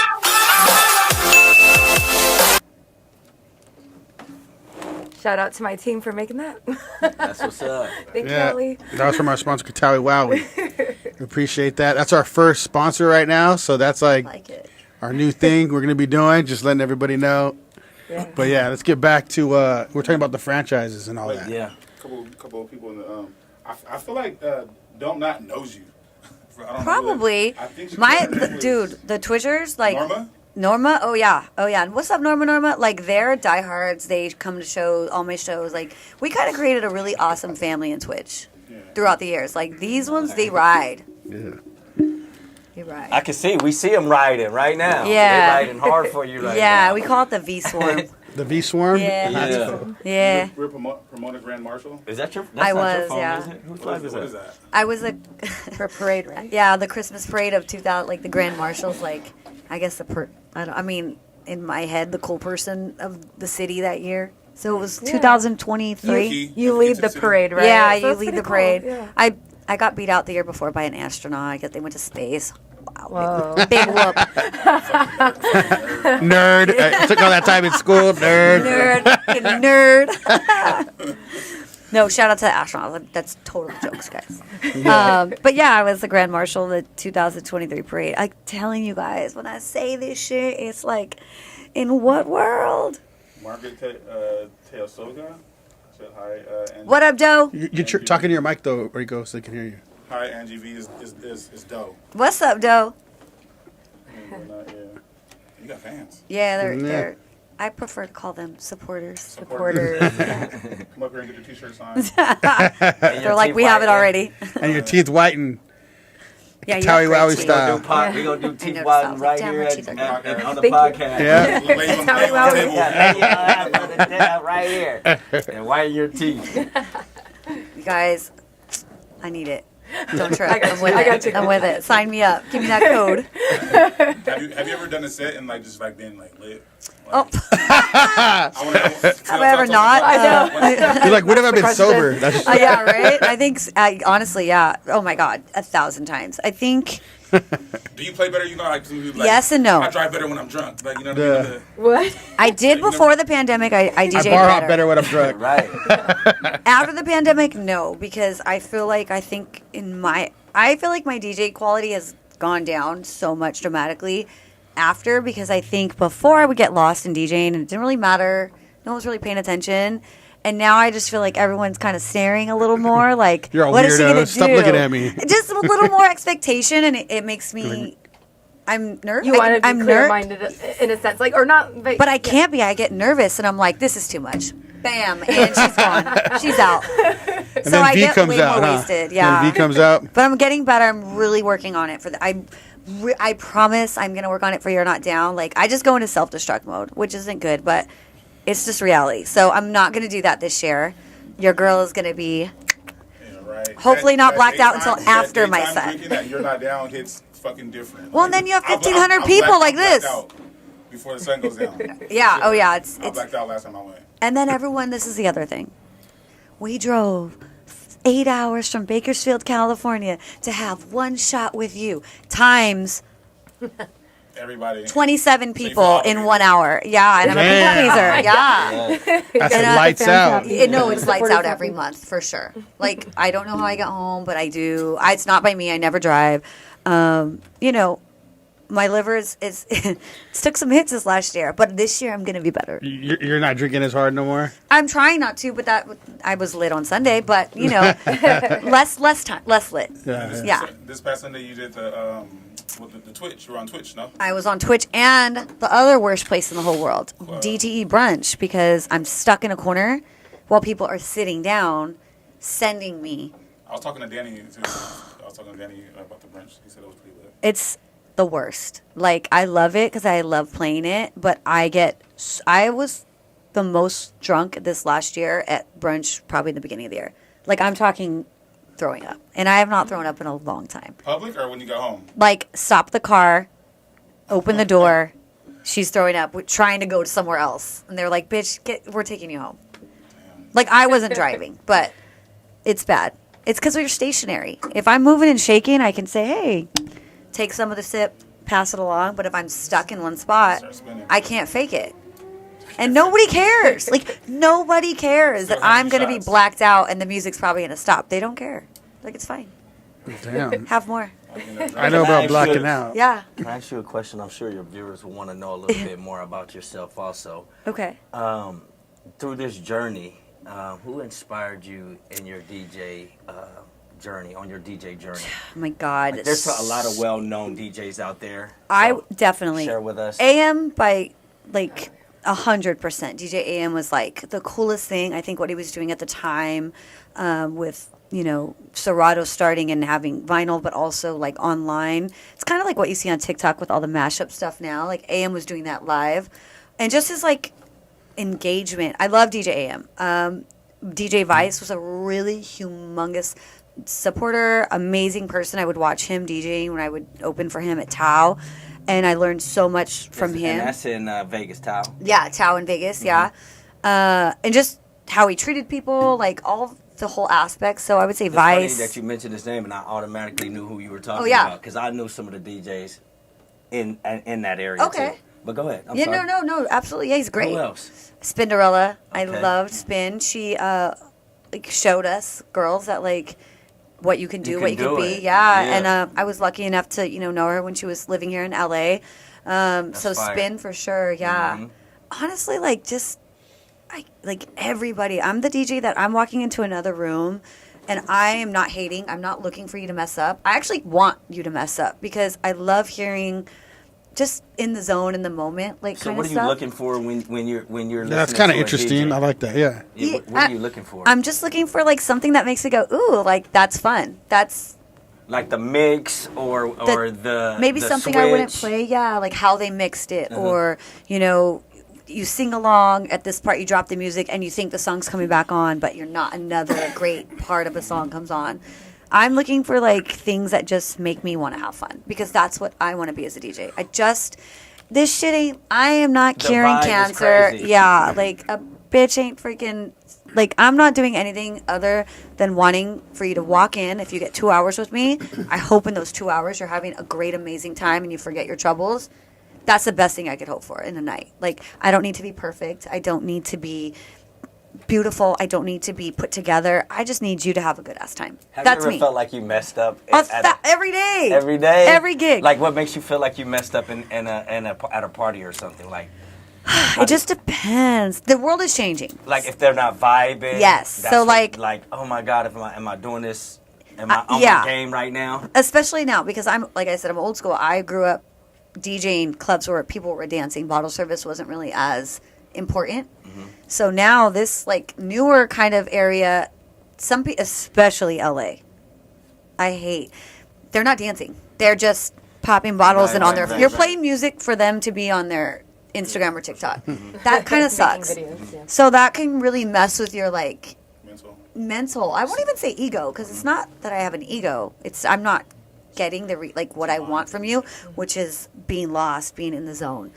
Shout out to my team for making that. That's what's up. Thank you, Ellie. That was from our sponsor, Katawi Wowie. We appreciate that. That's our first sponsor right now, so that's like it. our new thing we're gonna be doing. Just letting everybody know. Yeah. But yeah, let's get back to we're talking about the franchises and all that. Yeah. Couple of people in the I feel like Don't Not knows you. I don't know Probably. I think she Dude, the Twitchers, like Norma? Oh yeah. And what's up, Norma? Like, they're diehards. They come to shows, all my shows. Like, we kind of created a really awesome family in Twitch throughout the years. Like, these ones, they ride. Yeah. They ride. I can see. We see them riding right now. Yeah. They're riding hard for you right now. Yeah, we call it the V Swarm. The V Swarm. Yeah. Yeah. We're promoter Grand Marshal. Is that your? That's I not your was, phone, yeah. Is it? Whose flag is What is that? that? I was For parade, right? the Christmas parade of 2000, like the Grand Marshals, like, I guess in my head the cool person of the city that year. So it was 2023. You lead the parade, right? Yeah, So you that's lead pretty the parade. cool, yeah. I got beat out the year before by an astronaut. I guess they went to space. Wow, Whoa. big whoop. Nerd. Took all that time in school. Nerd. Nerd. No, shout out to the astronaut. That's total jokes, guys. But yeah, I was the Grand Marshal of the 2023 parade. I'm telling you guys, when I say this shit, it's like, in what world? Margaret Teosoga said hi. Angie. What up, Doe? You're talking to your mic though, Rico, so they can hear you. Hi, Angie Vee is dope. What's up, Doe? Yeah. You got fans. Yeah, Yeah. they're. I prefer to call them supporters. Supporters. Come up here and get your t-shirt signed. They're like, we have it already. And your teeth whiten. Yeah, you Towie have great Wowie teeth. style. We're going to do I teeth noticed whitening that. right Damn, here my teeth are on the Thank you. podcast. Yeah. Lay on the table. Yeah, right here. And whiten your teeth. You guys, I need it. Don't trip. I got I'm you. with I it. got you. I'm with it. Sign me up. Give me that code. Have you ever done a set and like just like been like lit? Oh, Have have I ever not? You're like, what have I been sober? That's Yeah, right? I think, honestly, yeah. Oh my God, 1,000 times. I think, Do you play better? You know, like, some people, like yes and no. I drive better when I'm drunk. Like, you know what I mean? What? I did before the pandemic. I I DJ'd bar hop better. better when I'm drunk. Right. After the pandemic, no, because I feel like my DJ quality has gone down so much dramatically after, because I think before I would get lost in DJing and it didn't really matter. No one was really paying attention. And now I just feel like everyone's kind of staring a little more. Like, You're a what is she weirdo. going to do? Stop looking at me. Just a little more expectation, and it makes me. I'm nervous. You want to I'm be clear-minded in a sense, like, or not? but I can't be. I get nervous, and I'm like, this is too much. Bam, and she's gone. She's out. And So then I V get comes way out, more huh? wasted. And Yeah. then V comes out. But I'm getting better. I'm really working on it. I promise I'm gonna work on it for You're Not Down. Like, I just go into self-destruct mode, which isn't good, but it's just reality. So I'm not gonna do that this year. Your girl is gonna be Yeah, right. hopefully not blacked out daytime- until after my daytime set. drinking that You're Not Down hits fucking different. Well, Like, then you have I'm 1,500 I'm people blacked- like I'm blacked this. out before the sun goes down. Yeah. Oh yeah. I It's blacked out last time I went. and then everyone. This is the other thing. We drove 8 hours from Bakersfield, California, to have one shot with you. Times Everybody. 27 people follow in me. 1 hour. Yeah, and I'm a Damn. people pleaser. Yeah. That's And, a lights out. No, it's lights out every month for sure. Like, I don't know how I get home, but I do. It's not by me. I never drive. My liver is took some hits this last year, but this year I'm gonna be better. You're not drinking as hard no more? I'm trying not to, but I was lit on Sunday, but less time, less lit. Yeah. This past Sunday you did the Twitch. You were on Twitch, no? I was on Twitch and the other worst place in the whole world, DTE brunch, because I'm stuck in a corner while people are sitting down, sending me. I was talking to Danny too. I was talking to Danny about the brunch. He said it was pretty lit. It's the worst. Like, I love it because I love playing it, but I was the most drunk this last year at brunch, probably in the beginning of the year. Like, I'm talking throwing up, and I have not thrown up in a long time. Public or when you got home? Like, stop the car, open the door, she's throwing up, we're trying to go to somewhere else, and they're like, bitch, we're taking you home. Like, I wasn't driving, but it's bad. It's because we're stationary. If I'm moving and shaking, I can say, hey, take some of the sip, pass it along. But if I'm stuck in one spot, Start spinning. I can't fake it. And nobody cares. Like, nobody cares that Still have I'm going to be shots. blacked out and the music's probably going to stop. They don't care. Like, it's fine. Damn. Have more. I know about blacking out. Yeah. Can I ask you a question? I'm sure your viewers will want to know a little bit more about yourself also. Okay. Through this journey, who inspired you in your DJ journey, on your DJ journey? Oh, my God. Like, there's a lot of well-known DJs out there. I So, definitely. share with us. AM by, like, 100%. DJ AM was, like, the coolest thing. I think what he was doing at the time with, Serato starting and having vinyl, but also, like, online. It's kind of like what you see on TikTok with all the mashup stuff now. Like, AM was doing that live. And just his, like, engagement. I love DJ AM. DJ Vice was a really humongous supporter, amazing person. I would watch him DJing when I would open for him at Tao. and I learned so much from him. And that's in Vegas, Tao. Yeah, Tao in Vegas, yeah. And just how he treated people, like all the whole aspects. So I would say It's Vice. funny that you mentioned his name, and I automatically knew who you were talking Oh, yeah. about because I knew some of the DJs in that area Okay. too. But go ahead. I'm Yeah, sorry. no, absolutely. Yeah, he's great. Who else? Spinderella. I Okay. loved Spin. She like showed us girls that like what you can do, You what can you can do be. it. Yeah. Yeah. And I was lucky enough to, know her when she was living here in LA. So fire. Spin for sure, yeah. Mhm. Honestly, like like everybody. I'm the DJ that I'm walking into another room and I am not hating. I'm not looking for you to mess up. I actually want you to mess up because I love hearing just in the zone, in the moment, like So kind what of are you stuff. looking for when you're listening? That's kind of to a interesting. DJ? I like that. Yeah. Yeah, what are you looking for? I'm just looking for like something that makes it go, ooh, like that's fun. That's Like the mix or the maybe the something I wouldn't switch? play. Yeah, like how they mixed it, or you sing along at this part, you drop the music, and you think the song's coming back on, but you're not. Another great part of a song comes on. I'm looking for like things that just make me want to have fun because that's what I want to be as a DJ. This shit ain't. I am not The curing vibe is cancer. crazy. Yeah, like a bitch ain't freaking. Like I'm not doing anything other than wanting for you to walk in. If you get 2 hours with me, I hope in those 2 hours you're having a great, amazing time and you forget your troubles. That's the best thing I could hope for in a night. Like I don't need to be perfect. I don't need to be beautiful. I don't need to be put together. I just need you to have a good ass time. Have That's you ever me. felt like you messed up Every day. every day? Every gig. Like what makes you feel like you messed up at a party or something? Like It just depends. The world is changing. like if they're not vibing. Yes. that's So, what- like- oh my God, am I doing this? Am I on yeah. my game right now? Especially now because I'm like I said, I'm old school. I grew up DJing clubs where people were dancing. Bottle service wasn't really as important. So now this like newer kind of area, especially LA, I hate. They're not dancing. They're just popping bottles Right, and on right, their. right, You're right. playing music for them to be on their Instagram or TikTok. That kind of Making sucks. videos, yeah. So that can really mess with your like Mental. I won't even say ego because it's not that I have an ego. I'm not getting like what I want from you, which is being lost, being in the zone.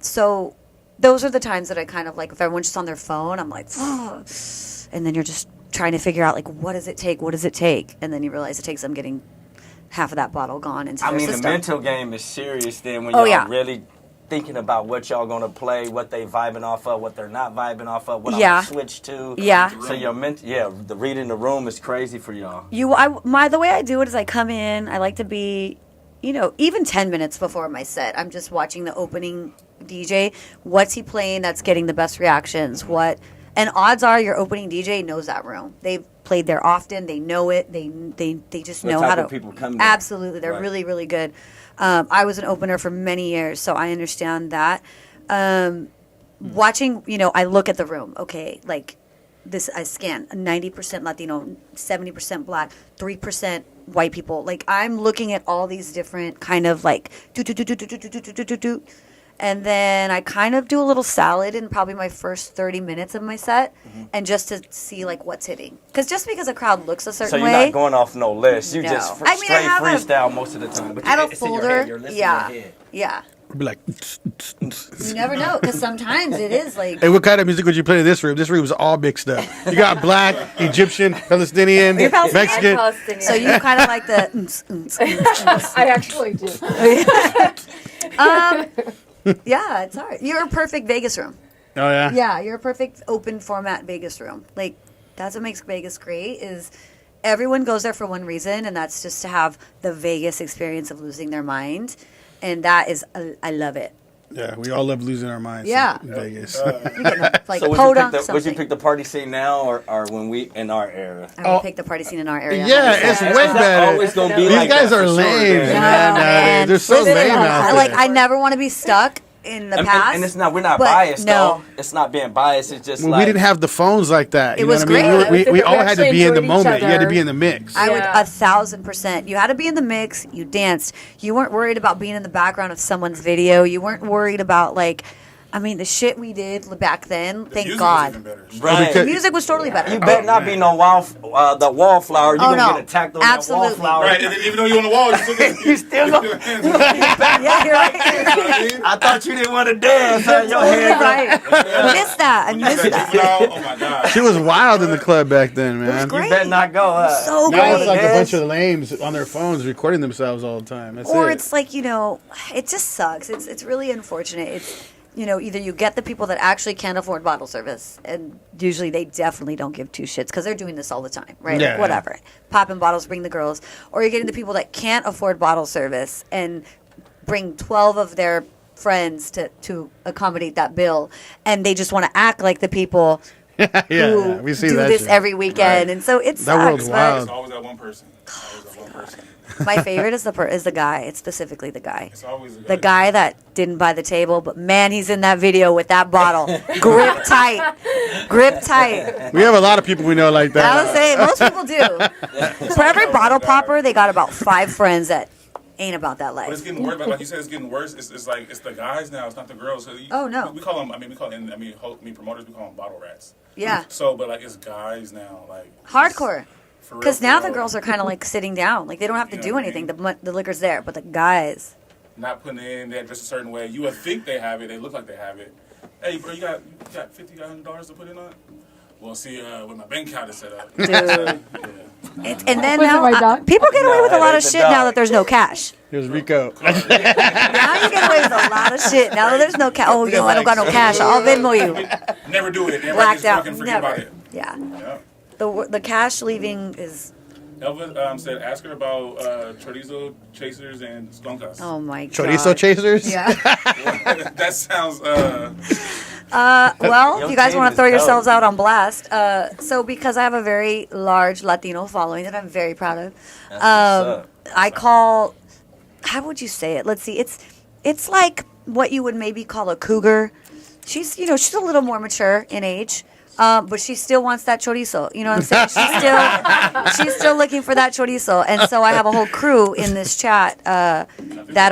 So those are the times that I kind of like if everyone's just on their phone, I'm like, oh. And then you're just trying to figure out like what does it take, and then you realize it takes them getting half of that bottle gone into I their mean, system. the mental game is serious then when Oh, y'all yeah. really thinking about what y'all gonna play, what they vibing off of, what they're not vibing off of, what I'm Yeah. gonna switch to. Yeah. So your the reading the room is crazy for y'all. The way I do it is I come in. I like to be, even 10 minutes before my set. I'm just watching the opening DJ. What's he playing? That's getting the best reactions. And odds are your opening DJ knows that room. They've played there often. They know it. They just What know type how to. of people come there? Absolutely, they're Right. really really good. I was an opener for many years, so I understand that. Watching, I look at the room. Okay, like this, I scan 90% Latino, 70% Black, 3% white people. Like I'm looking at all these different kind of like do. And then I kind of do a little salad in probably my first 30 minutes of my set, and just to see like what's hitting. Because just because a crowd looks a certain So you're way, not going off no list. You No. just I mean, I straight have freestyle most of the time. But I have a it's in your folder. head. You're listening Yeah, in your head. yeah. Be like, You never know because sometimes it is like. hey, what kind of music would you play in this room? This room is all mixed up. You got black, Egyptian, Palestinian, You're Palestinian? Mexican. Palestinian. So you kind of like the. I actually do. Yeah, it's hard. You're a perfect Vegas room. Oh yeah. Yeah, you're a perfect open format Vegas room. Like that's what makes Vegas great is everyone goes there for one reason, and that's just to have the Vegas experience of losing their mind, and that is I love it. Yeah, we all love losing our minds. Yeah. In Vegas. You get like So podunk would you something. pick the party scene now or when we in our era? I would pick the party scene in our area. Yeah, 100%. it's way Is that better. always gonna be These like guys that are for sure, lame, then? man. man. They're so Listen, lame out like there. I never want to be stuck in the past. And it's not we're not but biased no. though. It's not being biased. It's just When like we didn't have the phones like that. You It know was what I mean? great. We We all had to actually be in the enjoyed each moment. You had to other. be in the mix. I would Yeah. 1,000%. You had to be in the mix. You danced. You weren't worried about being in the background of someone's video. You weren't worried about like I mean, the shit we did back then, The thank music was God. even better. Right. The music was totally better. You better not be no the wallflower. You're Oh, gonna no. get attacked on Absolutely. that wallflower. Right, and then even though you're on the wall, you still get You still go. Yeah, you're right. I thought you didn't want to dance. Your Totally hands up. right. I missed that. I missed that. Oh my God. She was wild in the club back then, man. great. You better not go. So Now it's great. like a Dance. bunch of lames on their phones recording themselves all the time. That's Or it. it's like, it just sucks. It's really unfortunate. It's, either you get the people that actually can't afford bottle service, and usually they definitely don't give two shits because they're doing this all the time, right? Yeah. Like, whatever. Popping bottles, bring the girls. Or you're getting the people that can't afford bottle service and bring 12 of their friends to accommodate that bill, and they just want to act like the people who we see do that this shit. every weekend. And so it sucks. That world's but- wild. It's always that one person. Always that one person. My favorite is the guy. It's specifically the guy. It's always The guy that didn't buy the table, but man, he's in that video with that bottle. Grip tight. Grip tight. We have a lot of people we know like that. I would say most people do. For every bottle popper, they got about 5 friends that ain't about that But it's life. getting worse. Like you said, it's getting worse. It's like it's the guys now. It's not the girls. So Oh, no. We call them. Promoters. We call them bottle rats. Yeah. So, but like it's guys now. Like Hardcore. for real, Because for now real. the girls are kind of like sitting down. Like they don't have to You know do what I anything. mean? The liquor's there. But the guys. not putting it in. They dress a certain way. You would think they have it. They look like they have it. Hey, bro, you got $50,000 to put in on it? Well, see, with my bank account is set up. Dude. Yeah. And then Was it now my dog? people get away with a No, lot of it's a shit now dog. that there's no cash. Here's Rico. Now you get away with a lot of shit. Now that there's no cash. Oh, I don't got no cash. I'll Venmo you. Never do it. Everybody Blacked just out. fucking forget about Never. it. Yeah. Yeah. The cash leaving is. Elvis said, ask her about chorizo chasers and skunkas. Oh my god. Chorizo chasers? Yeah. That sounds. Well, Your you guys team want to is throw yourselves dope. out on blast. So because I have a very large Latino following that I'm very proud of, That's what's up. I call. How would you say it? Let's see. It's like what you would maybe call a cougar. She's she's a little more mature in age. But she still wants that chorizo. You know what I'm saying? She's still looking for that chorizo. And so I have a whole crew in this chat that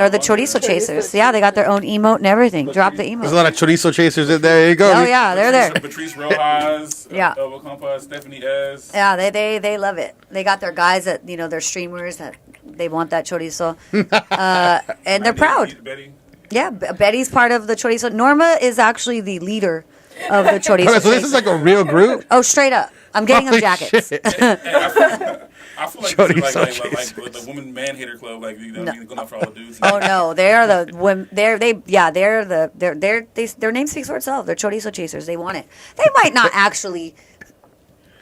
are the chorizo chasers. Yeah, they got their own emote and everything. Drop the There's a emote. lot of chorizo chasers in there. There you go. Oh yeah, they're there. Patrice Rojas, Yeah. Elva Compa, Stephanie S. Yeah, they love it. They got their guys that they're streamers that they want that chorizo, and they're proud. Betty. Yeah, Betty's part of the chorizo. Norma is actually the leader of the chorizo. Okay, so this is like a real group? Oh, straight up. I'm getting them Holy jackets. shit. I feel like Chorizo this is like chasers. the woman man hater club, like going out for all the dudes. Oh no, they are the women. Their name speaks for itself. They're chorizo chasers. They want it. They might not actually,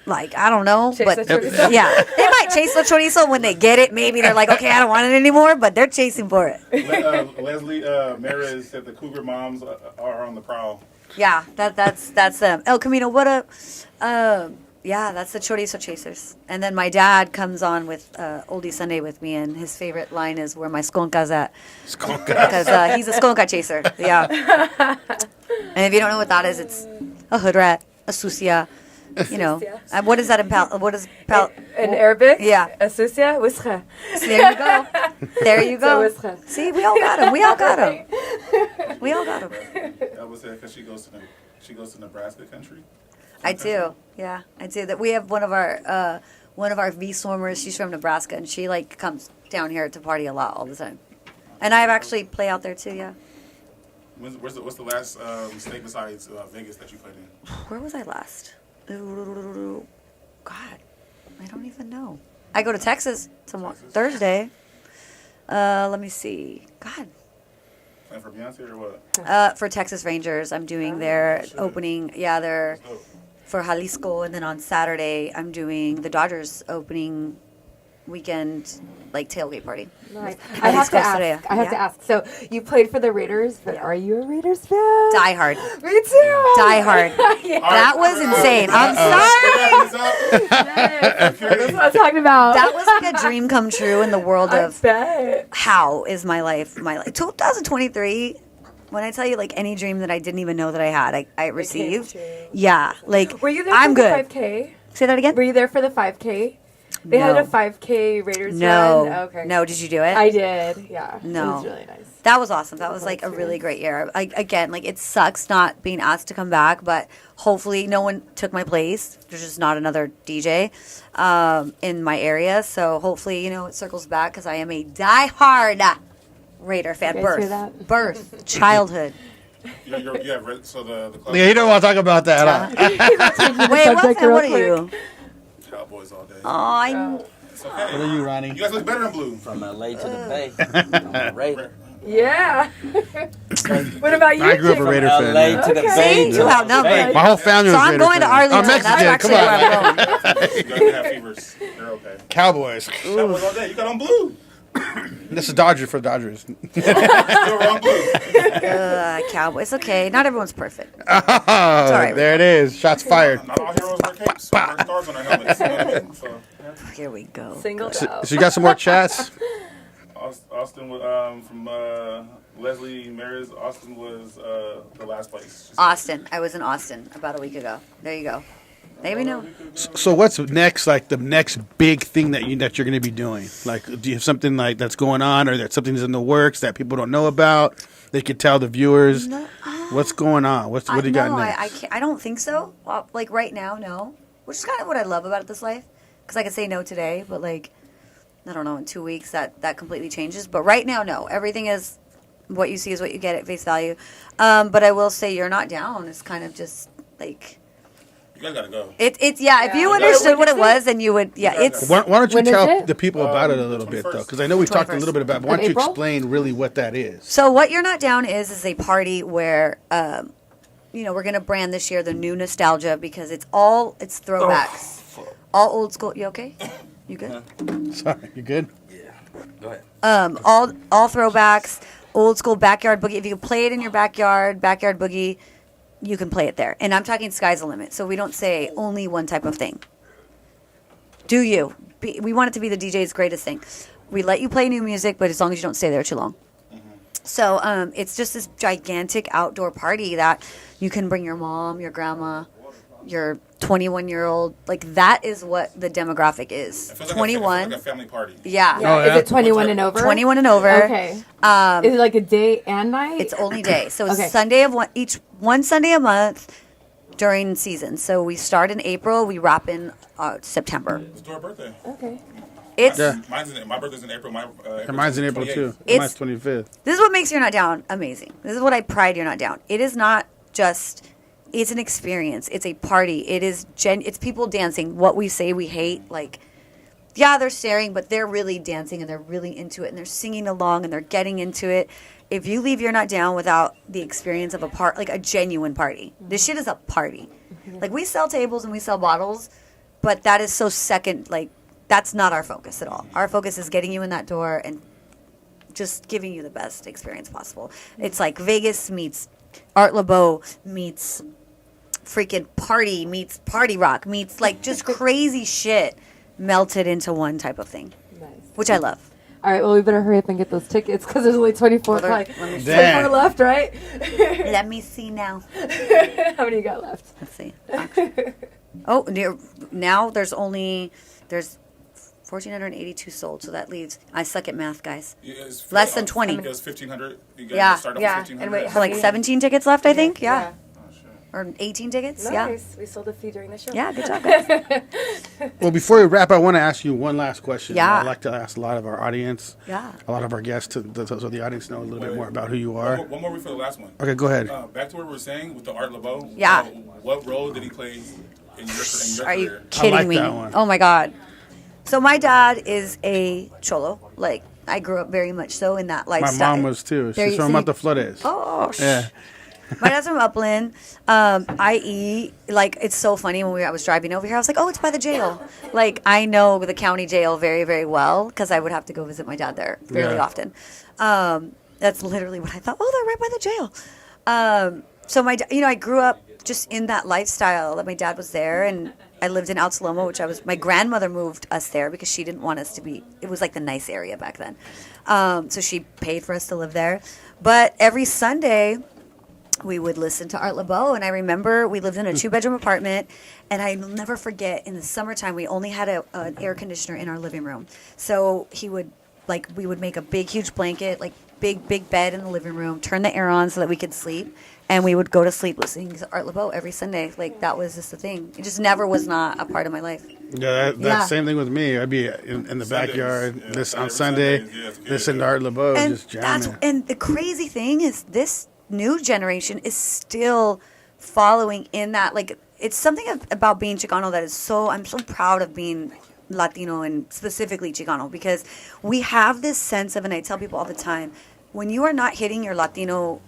I don't know, Chase but the chorizo? yeah, they might chase the chorizo when they get it. Maybe they're like, okay, I don't want it anymore, but they're chasing for it. Leslie Maris said the Cougar moms are on the prowl. Yeah, that's them. El Camino, what up? Yeah, that's the chorizo chasers. And then my dad comes on with Oldie Sunday with me, and his favorite line is "Where my skonka's at," because he's a skonka chaser. Yeah. And if you don't know what that is, it's a hood rat, a sucia. What is that in In Arabic? Yeah. Asusia, wischa. There you go. There you go. So wischa. See, we all got him. We all got him. We all got him. That was because she goes to Nebraska country. I do. Yeah, I do. That we have one of our V swarmers. She's from Nebraska, and she comes down here to party a lot all the time. And I actually play out there too. Yeah. What's the last state besides Vegas that you played in? Where was I last? God, I don't even know. I go to Texas tomorrow, Thursday. Let me see. God. Playing for Beyonce or what? For Texas Rangers, I'm doing their opening. Yeah, they're for Jalisco, and then on Saturday, I'm doing the Dodgers opening weekend tailgate party. Nice. With I have to Jalisco Estrella. ask. I have to ask. So you played for the Raiders, but are you a Raiders fan? Die hard. Me too. Die hard. That was insane. I'm sorry. That's what I'm talking about. That was like a dream come true in the world I of bet. how is my life. 2023. When I tell you any dream that I didn't even know that I had, I received. true. Yeah, Were you there I'm for good. the 5K? Say that again. Were you there for the 5K? They had No. a 5K Raiders No. run. Okay. No, did you do it? I did. Yeah. No. It was really nice. That was awesome. That was like a really great year. Again, like it sucks not being asked to come back, but hopefully no one took my place. There's just not another DJ in my area, so hopefully it circles back because I am a diehard Raider fan. You guys hear that? Birth, childhood. So the club. Yeah, you don't want to talk about that. Huh? Wait, what subject fan? What real are you? Cowboys all day. Oh, I'm. It's okay. What are you, Ronnie? You guys look better in blue. From LA to the Bay. I'm a Raider. Yeah. What about you? I grew up a Jacob? Raider fan. LA Yeah. to the Okay. Bay. See, you outnumbered. My whole family So was I'm Raider going to fans. Arlington. I'm Mexican. That's Come actually on. where I'm going. You guys can have fevers. They're okay. Cowboys. Cowboys all day. You got on blue. This is Dodger for Dodgers. You're wrong blue. Cowboys. Okay, not everyone's perfect. Oh, right, there it is. Shots fired. Not all heroes wear capes. We wear stars on our helmets. You know what I mean? So, Here we go. Singled out. So you got some more chats? Austin from Leslie Maris. Austin was the last place. Austin. I was in Austin about a week ago. There you go. Maybe no. So what's next? Like the next big thing that you're going to be doing? Like, do you have something like that's going on, or that something's in the works that people don't know about? They could tell the viewers. No, What's going on? What do you got no, next? I can't. I don't think so. Well, like right now, no. Which is kind of what I love about this life, because I can say no today, but like, I don't know, in 2 weeks that completely changes. But right now, no. Everything is what you see is what you get at face value. But I will say, you're not down. It's kind of just like. You guys gotta go. It's If you understood what it was, then you would. Yeah, it's. Why don't you When is tell it? the people about it a little bit, though? Because I know we've talked a 21st. little bit about it, but why don't you April? explain really what that is? So what you're not down is a party where, we're gonna brand this year the new nostalgia because it's throwbacks, all old school. You okay? You good? Sorry, you good? Go ahead. All throwbacks, old school backyard boogie. If you can play it in your backyard boogie, you can play it there. And I'm talking sky's the limit. So we don't say only one type of thing. Do you? We want it to be the DJ's greatest thing. We let you play new music, but as long as you don't stay there too long. So it's just this gigantic outdoor party that you can bring your mom, your grandma, your 21-year-old. Like, that is what the demographic is. It feels 21. like a family party. Yeah. Yeah. Oh, yeah? Is it 21 and over? 21 and over. Okay. Is it like a day and night? It's only day. So it's Okay. Sunday of one Sunday a month during season. So we start in April, we wrap in September. Let's do our birthday. Okay. It's Yeah. My birthday's in April. And mine's in April, 28th. too. It's- Mine's 25th. This is what makes You're Not Down amazing. This is what I pride You're Not Down. It is not just, it's an experience. It's a party. It's people dancing. What we say we hate, like, yeah, they're staring, but they're really dancing and they're really into it and they're singing along and they're getting into it. If you leave You're Not Down without the experience of like a genuine party, this shit is a party. Like, we sell tables and we sell bottles, but that is so second, like, that's not our focus at all. Our focus is getting you in that door and just giving you the best experience possible. It's like Vegas meets Art Laboe meets freaking party meets party rock meets like just crazy shit melted into one type of thing, Nice. which I love. All right, well, we better hurry up and get those tickets because there's only 24 Well, like, let me see. 24 left, right? Let me see now. How many you got left? Let's see. Oh, now there's 1,482 sold, so that leaves. I suck at math, guys. Yeah, it's Less than 20. It was 1,500. You guys Yeah. start off Yeah, with and 1,500. wait, For like 17 tickets left, I think. Yeah. Or 18 tickets. Yeah. Nice. We sold a few during the show. Yeah. Good job, guys. Well, before we wrap, I want to ask you one last question. Yeah. I like to ask a lot of our audience, Yeah. a lot of our guests, so the audience know a little bit more about who you are. One more for the last one. Okay, go ahead. Back to what we were saying with the Art Laboe. Yeah. What role did he play in your Are you career? kidding like me? that one. Oh my God. So my dad is a cholo. Like, I grew up very much so in that My lifestyle. mom was too. There She's you from see. Mata Flores. Oh, Yeah. My dad's from Upland. I.e., like, it's so funny when I was driving over here, I was like, oh, it's by the jail. Like, I know the county jail very, very well because I would have to go visit my dad there fairly Yeah. often. That's literally what I thought. Oh, they're right by the jail. So I grew up just in that lifestyle that my dad was there, and I lived in Altaloma, my grandmother moved us there because she didn't want us to be, it was like the nice area back then. So she paid for us to live there. But every Sunday, we would listen to Art LeBeau. And I remember we lived in a 2-bedroom apartment, and I'll never forget, in the summertime, we only had an air conditioner in our living room. So we would make a big, huge blanket, like big bed in the living room, turn the air on so that we could sleep. And we would go to sleep listening to Art LeBeau every Sunday. Like, that was just a thing. It just never was not a part of my life. Yeah, that same thing with me. I'd be in the backyard on Sunday, listen to Art LeBeau, just jamming. And the crazy thing is, this new generation is still following in that. Like, it's something about being Chicano that is I'm so proud of being Latino and specifically Chicano, because we have this sense of, and I tell people all the time, when you are not hitting your Latino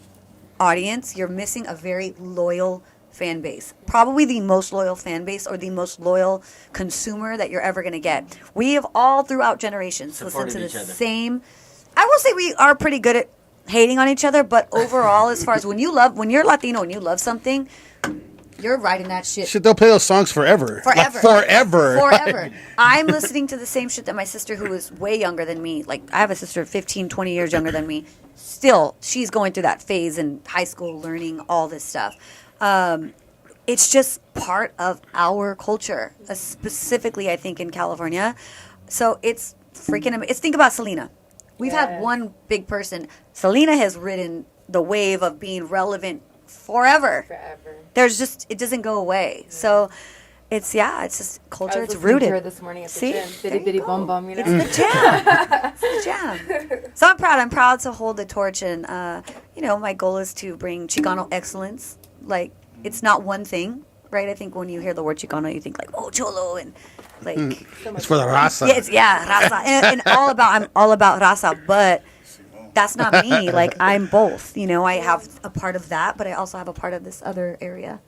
audience, you're missing a very loyal fan base. Probably the most loyal fan base, or the most loyal consumer that you're ever going to get. We have all throughout generations listened to the same. I will say we are pretty good at hating on each other, but overall, as far as when you're Latino and you love something, you're riding that shit. Shit, they'll play those songs forever. Forever. I'm listening to the same shit that my sister, who is way younger than me, like, I have a sister 15, 20 years younger than me. Still, she's going through that phase in high school, learning all this stuff. It's just part of our culture, specifically, I think, in California. So it's freaking amazing. Think about Selena. We've had one big person. Selena has ridden the wave of being relevant forever. It doesn't go away. So it's just culture. It's rooted. To her this morning at the gym. Bitty bitty bum bum. It's the jam. It's the jam. So I'm proud. I'm proud to hold the torch, and my goal is to bring Chicano excellence. Like, it's not one thing, right? I think when you hear the word Chicano, you think like, oh, cholo, and like it's for the raza. Raza, and I'm all about raza, but that's not me. Like, I'm both. I have a part of that, but I also have a part of this other area.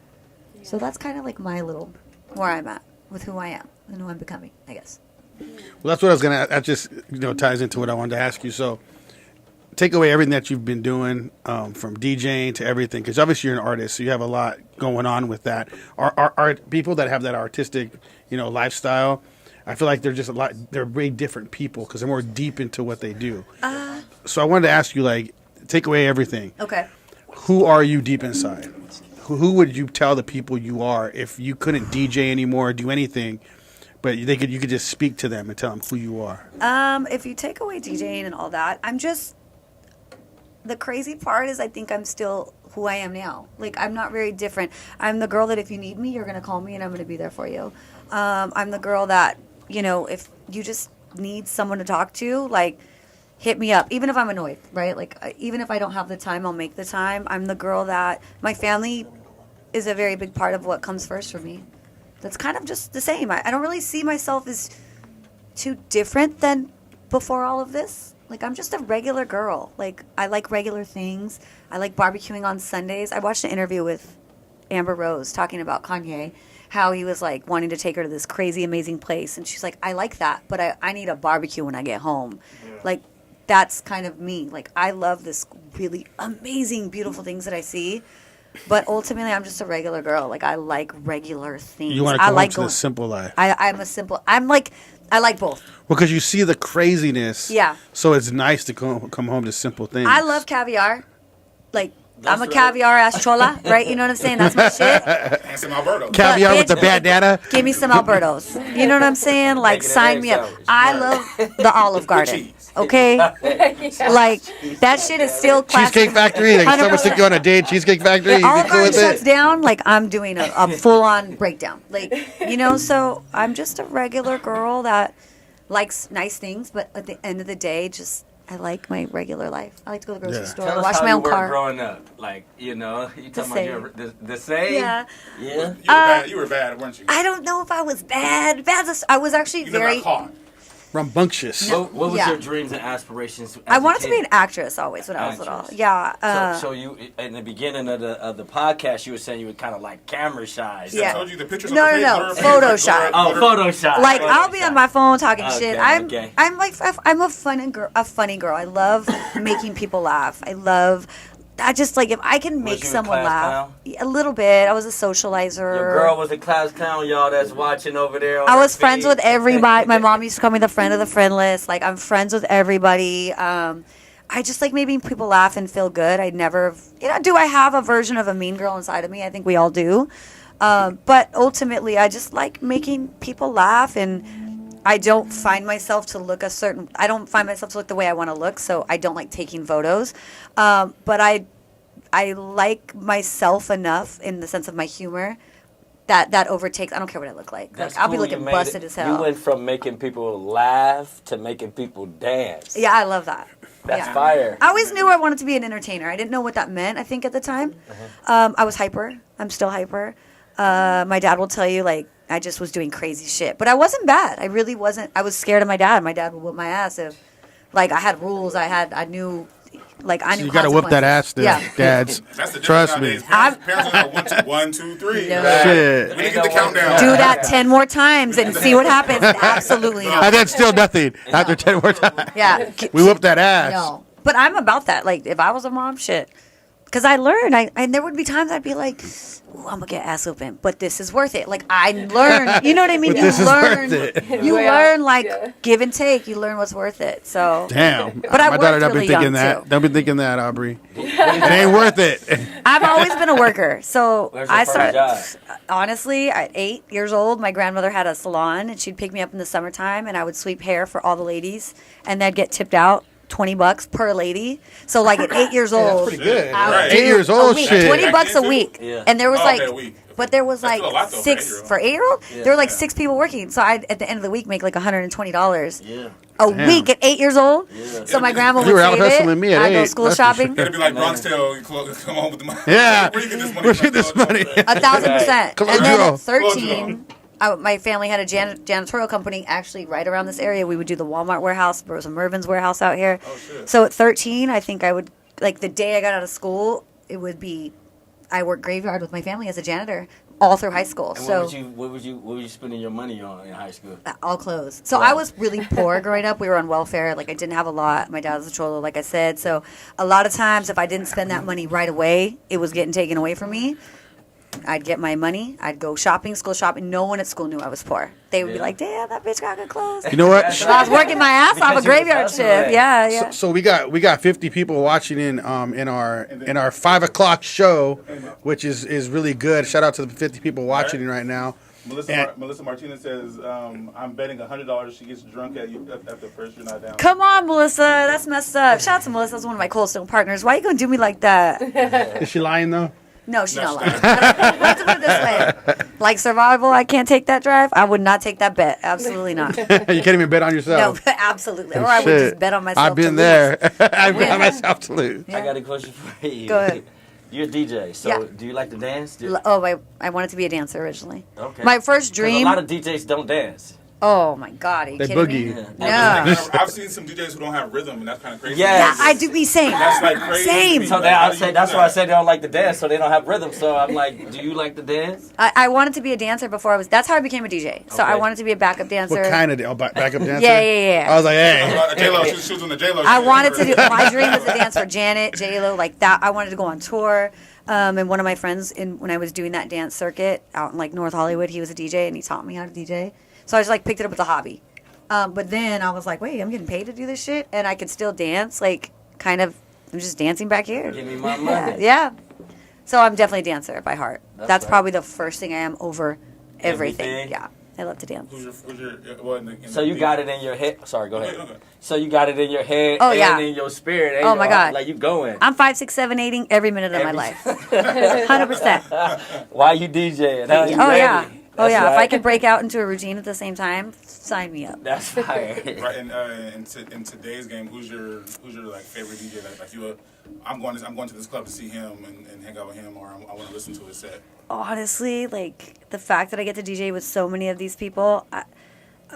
So that's kind of like my little where I'm at with who I am and who I'm becoming, I guess. Well, that's what I was gonna. That just ties into what I wanted to ask you. So, take away everything that you've been doing, from DJing to everything, because obviously you're an artist, so you have a lot going on with that. Are people that have that artistic, lifestyle? I feel like they're just they're very different people because they're more deep into what they do. So I wanted to ask you, like, take away everything. Okay. Who are you deep inside? Who would you tell the people you are if you couldn't DJ anymore or do anything, but you could just speak to them and tell them who you are? If you take away DJing and all that, the crazy part is I think I'm still who I am now. Like, I'm not very different. I'm the girl that if you need me, you're going to call me and I'm going to be there for you. I'm the girl that, if you just need someone to talk to, like, hit me up, even if I'm annoyed, right? Like, even if I don't have the time, I'll make the time. I'm the girl that my family is a very big part of what comes first for me. That's kind of just the same. I don't really see myself as too different than before all of this. Like, I'm just a regular girl. Like, I like regular things. I like barbecuing on Sundays. I watched an interview with Amber Rose talking about Kanye, how he was, like, wanting to take her to this crazy, amazing place. And she's like, I like that, but I need a barbecue when I get home. Yeah. Like, that's kind of me. Like, I love this really amazing, beautiful things that I see. But ultimately, I'm just a regular girl. Like, I like regular things. You want to come home to the simple life. I like both. Well, because you see the craziness. Yeah. So it's nice to come home to simple things. I love caviar. Like, I'm a caviar-ass chola, right? You know what I'm saying? That's my shit. And some Alberto. Caviar with the bad data. Give me some Albertos. You know what I'm saying? Like, sign me up. I love the Olive Garden. Okay? Like, that shit is still classic. Cheesecake Factory. Like, someone stick you on a date, Cheesecake Factory. If Olive Garden shuts down, like, I'm doing a full-on breakdown. Like, so I'm just a regular girl that likes nice things, but at the end of the day, just I like my regular life. I like to go to the grocery store, Tell us wash how my own you were car. growing up, like, you talking about the same. Yeah. You were bad, weren't you? I don't know if I was bad. I was actually You very never got caught. Rambunctious. What was your dreams and aspirations? As I a wanted to kid? be an actress always when I was little. Yeah. So you in the beginning of the podcast, you were saying you were kind of like camera shy. Yeah. I told you the pictures No, on the no, page, photo shy. Oh, photo shy. Like, Photo I'll be shy. on my phone talking shit. Okay. I'm a funny girl. I love making people laugh. I just like if I can make someone laugh a little bit. I was a socializer. Your girl was a class clown, y'all. That's watching over there. I was friends with everybody. My mom used to call me the friend of the friendless. Like, I'm friends with everybody. I just like making people laugh and feel good. I never, do I have a version of a mean girl inside of me? I think we all do. But ultimately, I just like making people laugh, and I don't find myself to look the way I want to look, so I don't like taking photos. But I like myself enough in the sense of my humor that overtakes. I don't care what I look like. That's I'll be cool. looking busted as hell. You went from making people laugh to making people dance. Yeah, I love that. That's fire. I always knew I wanted to be an entertainer. I didn't know what that meant, I think, at the time. I was hyper. I'm still hyper. My dad will tell you, like, I just was doing crazy shit. But I wasn't bad. I really wasn't. I was scared of my dad. My dad would whip my ass if, like, I had rules. I knew. Like, I knew you got to whip that ass still, dads. That's the Trust me. Parents are like 1, 2, 3. No. Right? Shit. We didn't get the countdown. Do that 10 more times and see what happens. Absolutely not. And then still nothing after 10 more times. Yeah. We whooped that ass. No. But I'm about that. Like, if I was a mom, shit. Because I learned. And there would be times I'd be like, ooh, I'm going to get ass open. But this is worth it. Like, I learned. You know what I mean? But this is worth it. You learn, like, give and take. You learn what's worth it. So. Damn. But I My daughter worked don't be really thinking young, that. too. Don't be thinking that, Aubrey. It ain't worth it. I've always been a worker. So Where's your I first started, job? honestly, at 8 years old, my grandmother had a salon, and she'd pick me up in the summertime, and I would sweep hair for all the ladies, and they'd get tipped out $20 per lady. So, like, at 8 years old, Pretty good. I would Right. do 8 years a old, week, shit. $20 a week. Yeah. And there was Okay, a like, week. but there was That's like still a lot, though, for 6 8-year-old. for 8-year-old. Yeah. There were like 6 people working, so I at the end of the week make like $120 Yeah. a week at 8 years old. Yeah. So my grandma would You were save out hustling it. me at I go 8, school that's for shopping. It'd be like Bronx Tale. You come home with the money. Yeah. Where you get this money? Where'd you from? get this money? 1,000%. Come on, And then Joe. at 13, my family had a janitorial company actually right around this area. We would do the Walmart warehouse. There was a Mervyn's warehouse out here. Oh, shit. So at 13, I think I would, like the day I got out of school, it would be, I worked graveyard with my family as a janitor all through high school. And So what were you spending your money on in high school? all clothes. So Wow. I was really poor growing up. We were on welfare. Like I didn't have a lot. My dad was a cholo, like I said. So a lot of times if I didn't spend that money right away, it was getting taken away from me. I'd get my money. I'd go shopping, school shopping. No one at school knew I was poor. They would be Yeah. like, damn, that bitch got good clothes. You know what? I was working my ass off a Because you was graveyard hustling. shift. Yeah. So we got 50 people watching in our 5 o'clock show, which is really good. Shout out to the 50 people watching right now. Melissa Martinez says, I'm betting $100 she gets drunk at you at the first you're not down. Come on, Melissa. That's messed up. Shout out to Melissa. That's one of my Cold Stone partners. Why you gonna do me like that? Is she lying though? No, she's not lying. Let's put it this way. Like survival, I can't take that drive. I would not take that bet. Absolutely not. You can't even bet on No, yourself. absolutely. Or I would Shit. just bet on myself. I've been to there. lose. I bet on myself to lose. Yeah. I got a question for you. Go ahead. You're a DJ, so Yeah. do you like to dance? I wanted to be a dancer originally. Okay. My first 'Cause dream. A lot of DJs don't dance. Oh my God, are you They kidding boogie. me? Yeah. No. I've seen some DJs who don't have rhythm, and that's kind of crazy. Yes. Yeah, I do be same. That's like crazy. Same. So that's why I said they don't like to dance, so they don't have rhythm. So I'm like, do you like to dance? I wanted to be a dancer before I was. That's how I became a DJ. So I Okay. wanted to be a backup dancer. What kind of backup dancer? Yeah. I was like, hey. J-Lo, she was on the J-Lo I shit. wanted to do. My dream was to dance for Janet, J-Lo, like that. I wanted to go on tour. And one of my friends, when I was doing that dance circuit out in like North Hollywood, he was a DJ and he taught me how to DJ. So I just like picked it up as a hobby. But then I was like, wait, I'm getting paid to do this shit, and I could still dance. Like, kind of, I'm just dancing back here. Give me my money. Yeah. So I'm definitely a dancer by heart. That's right. probably the first thing I am over everything. Everything? Yeah, I love to dance. So you got it in your head. Sorry, go ahead. Okay. So you got it in your head Oh, and yeah. in your spirit. And Oh, my your God. heart, like you going. I'm 5, 6, 7, 8ing every minute of my life. 100%. Why you DJing? Huh? You Oh ready? yeah. Oh That's yeah. If I right. can break out into a routine at the same time, sign me up. That's fire. Right, and in today's game, who's your like favorite DJ? Like you, I'm going to this club to see him and hang out with him, or I want to listen to his set. Honestly, like the fact that I get to DJ with so many of these people,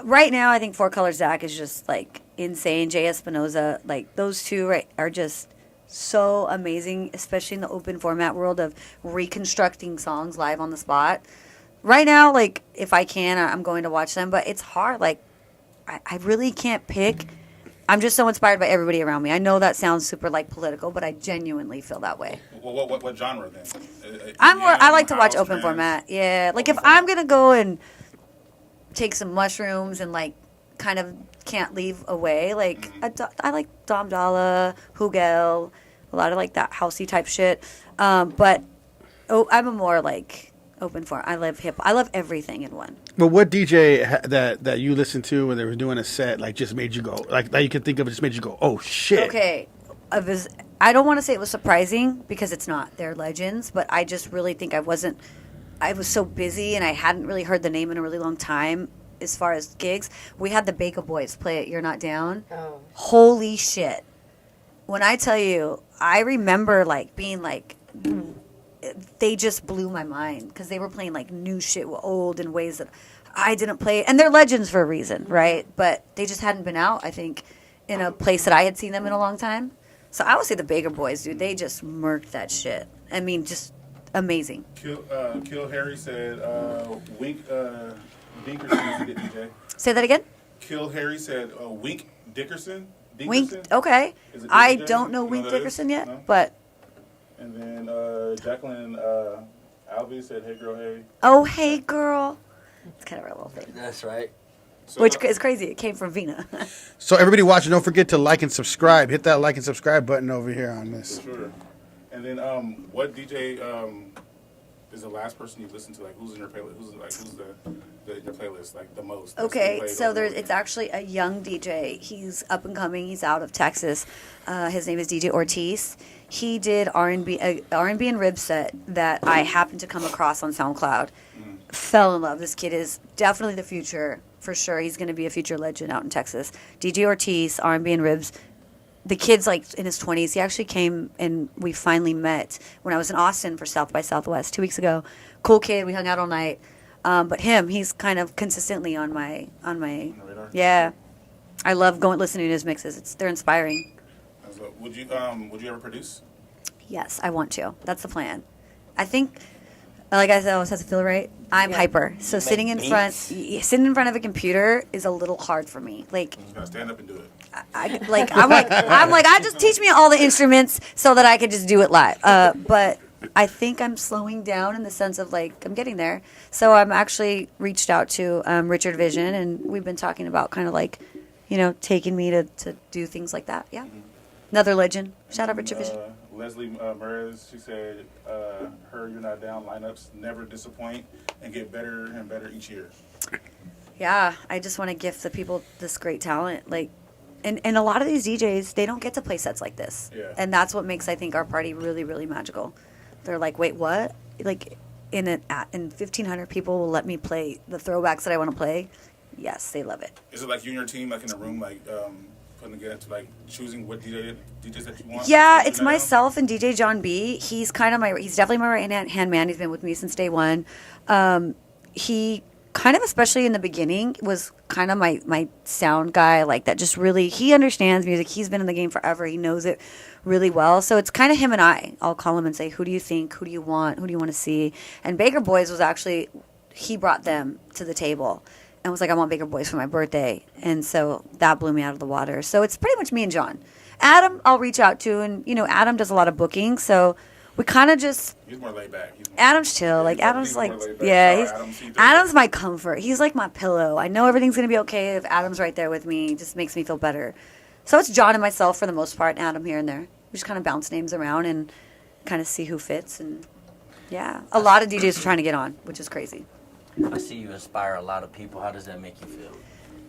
right now I think Four Color Zach is just like insane. Jay Espinoza, like those two are just so amazing, especially in the open format world of reconstructing songs live on the spot. Right now, like if I can, I'm going to watch them, but it's hard. Like I really can't pick. I'm just so inspired by everybody around me. I know that sounds super like political, but I genuinely feel that way. What genre then? I like to watch house, open trance? format. Yeah, like if I'm gonna go and take some mushrooms and like kind of can't leave away. Like I like Dom Dalla, Hugel, a lot of like that housey type shit. But I'm a more like open for. I love hip. I love everything in one. But what DJ that you listened to when they were doing a set like just made you go like that you could think of it just made you go, oh shit. Okay, I don't want to say it was surprising because it's not. They're legends, but I just really think I was so busy and I hadn't really heard the name in a really long time. As far as gigs, we had the Baker Boys play at You're Not Down. Oh. Holy shit! When I tell you, I remember like being like. They just blew my mind because they were playing like new shit, old in ways that I didn't play. And they're legends for a reason, right? But they just hadn't been out, I think, in a place that I had seen them in a long time. So I would say the Baker Boys, dude, they just murked that shit. I mean, just amazing. Kill Harry said, Wink Dickerson is a good DJ. Say that again? Kill Harry said, Wink Dickerson. Wink, okay. Is it I DJ? don't know You Wink who that is? Dickerson yet, No? but... And then Jacqueline Alvey said, hey girl, hey. Oh, hey, girl. It's kind of a little thing. That's right. So, Which is crazy. It came from Vina. So everybody watching, don't forget to like and subscribe. Hit that like and subscribe button over here on this. For sure. And then what DJ is the last person you listen to? Like who's in your playlist? Who's in your playlist like the most? that's Okay, played so over and it's over? actually a young DJ. He's up and coming. He's out of Texas. His name is DJ Ortiz. He did R&B and rib set that I happened to come across on SoundCloud. Fell in love. This kid is definitely the future, for sure. He's going to be a future legend out in Texas. DJ Ortiz, R&B and ribs. The kid's like in his 20s. He actually came and we finally met when I was in Austin for South by Southwest 2 weeks ago. Cool kid. We hung out all night. But he's kind of consistently on my radar? yeah. I love listening to his mixes. They're inspiring. So, would you ever produce? Yes, I want to. That's the plan. I think, like I said, I always have to feel right. I'm hyper, so sitting in front of a computer is a little hard for me. Like, You gotta stand up and do it. I'm like, I just teach me all the instruments so that I can just do it live. But I think I'm slowing down in the sense of like I'm getting there. So I'm actually reached out to Richard Vision, and we've been talking about kind of like, taking me to do things like that. Yeah, another legend. Shout out Richard Vision. Leslie Merez, she said, her You're Not Down lineups never disappoint and get better and better each year. Yeah, I just want to gift the people this great talent. Like, and a lot of these DJs, they don't get to play sets like this. Yeah. And that's what makes, I think, our party really, really magical. They're like, wait, what? Like, in 1,500 people will let me play the throwbacks that I want to play. Yes, they love it. Is it like you and your team, like in a room, like putting together, like choosing what DJs that you want? Yeah, Like, it's you know? myself and DJ John B. He's he's definitely my right-hand man. He's been with me since day one. He kind of, especially in the beginning, was kind of my sound guy, like that just really, he understands music. He's been in the game forever. He knows it really well. So it's kind of him and I. I'll call him and say, who do you think? Who do you want? Who do you want to see? And Baker Boys was actually, he brought them to the table and was like, I want Baker Boys for my birthday. And so that blew me out of the water. So it's pretty much me and John. Adam, I'll reach out to, and, Adam does a lot of booking. So we kind of just, He's more laid back. Adam's chill. Like, he's Adam's more like, laid back. yeah, Sorry, Adam, Adam's my comfort. He's like my pillow. I know everything's going to be okay if Adam's right there with me. It just makes me feel better. So it's John and myself for the most part, and Adam here and there. We just kind of bounce names around and kind of see who fits. And yeah, a lot of DJs are trying to get on, which is crazy. I see you inspire a lot of people. How does that make you feel?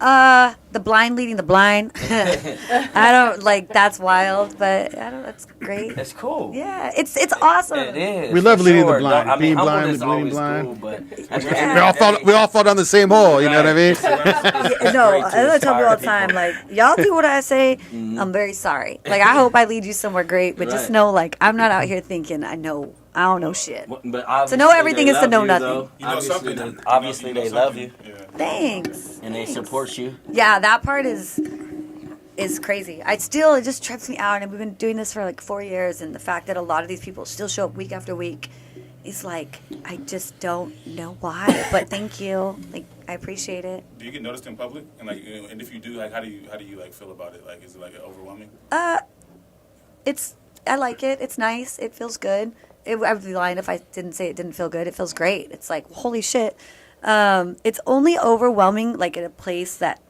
The blind leading the blind. I don't like, that's wild, but that's great. That's cool. Yeah, it's awesome. It is. We love for leading the sure. blind. I mean, Being blind, humbleness leading always blind. cool, but We all fall down the same hole. You know what I mean? No, great to I tell people all the inspire time, people. like, y'all do what I say, I'm very sorry. Like, I hope I lead you somewhere great, but just Right. know, like, I'm not out here thinking I don't know shit. But To know everything is to know nothing. You know Obviously, something. obviously You know they love you something. Yeah. Thanks. and they support you. Yeah, that part is crazy. It just trips me out, and we've been doing this for like 4 years, and the fact that a lot of these people still show up week after week is like, I just don't know why, but thank you. Like, I appreciate it. Do you get noticed in public? And like, and if you do, like, how do you like feel about it? Like, is it like overwhelming? I like it. It's nice. It feels good. I would be lying if I didn't say it didn't feel good. It feels great. It's like, holy shit. It's only overwhelming, like, at a place that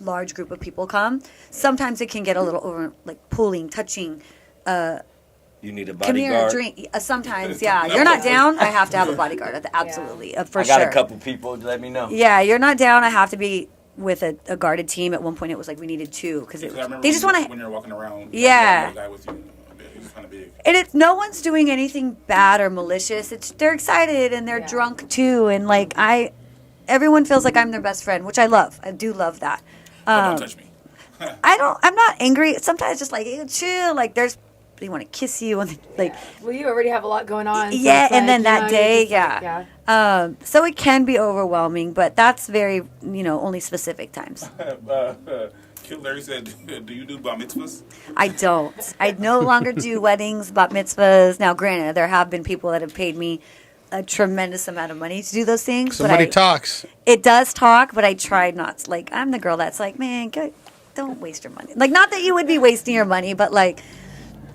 large group of people come, sometimes it can get a little over, like pulling, touching. You need a Come here, bodyguard. drink. Sometimes, yeah. You're not down, I have to have a bodyguard. Absolutely, for I got sure. a couple people. Let me know. Yeah, you're not down. I have to be with a guarded team. At one point, it was like we needed two because they just want when you're walking around. Yeah. You got a guy with you. He's kind of big. And it's no one's doing anything bad or malicious. They're excited and they're drunk too, and like everyone feels like I'm their best friend, which I love. I do love that. Don't touch me. I'm not angry. Sometimes just like hey, chill. Like they want to kiss you and like. Well, you already have a lot going on. So Yeah, it's and then you that know, day, you're just like, yeah. So it can be overwhelming, but that's very only specific times. Kid Larry said, "Do you do bar mitzvahs?" I don't. I no longer do weddings, bat mitzvahs. Now, granted, there have been people that have paid me a tremendous amount of money to do those things. So but money talks. It does talk, but I tried not to. Like, I'm the girl that's like, man, don't waste your money. Like, not that you would be wasting your money, but like,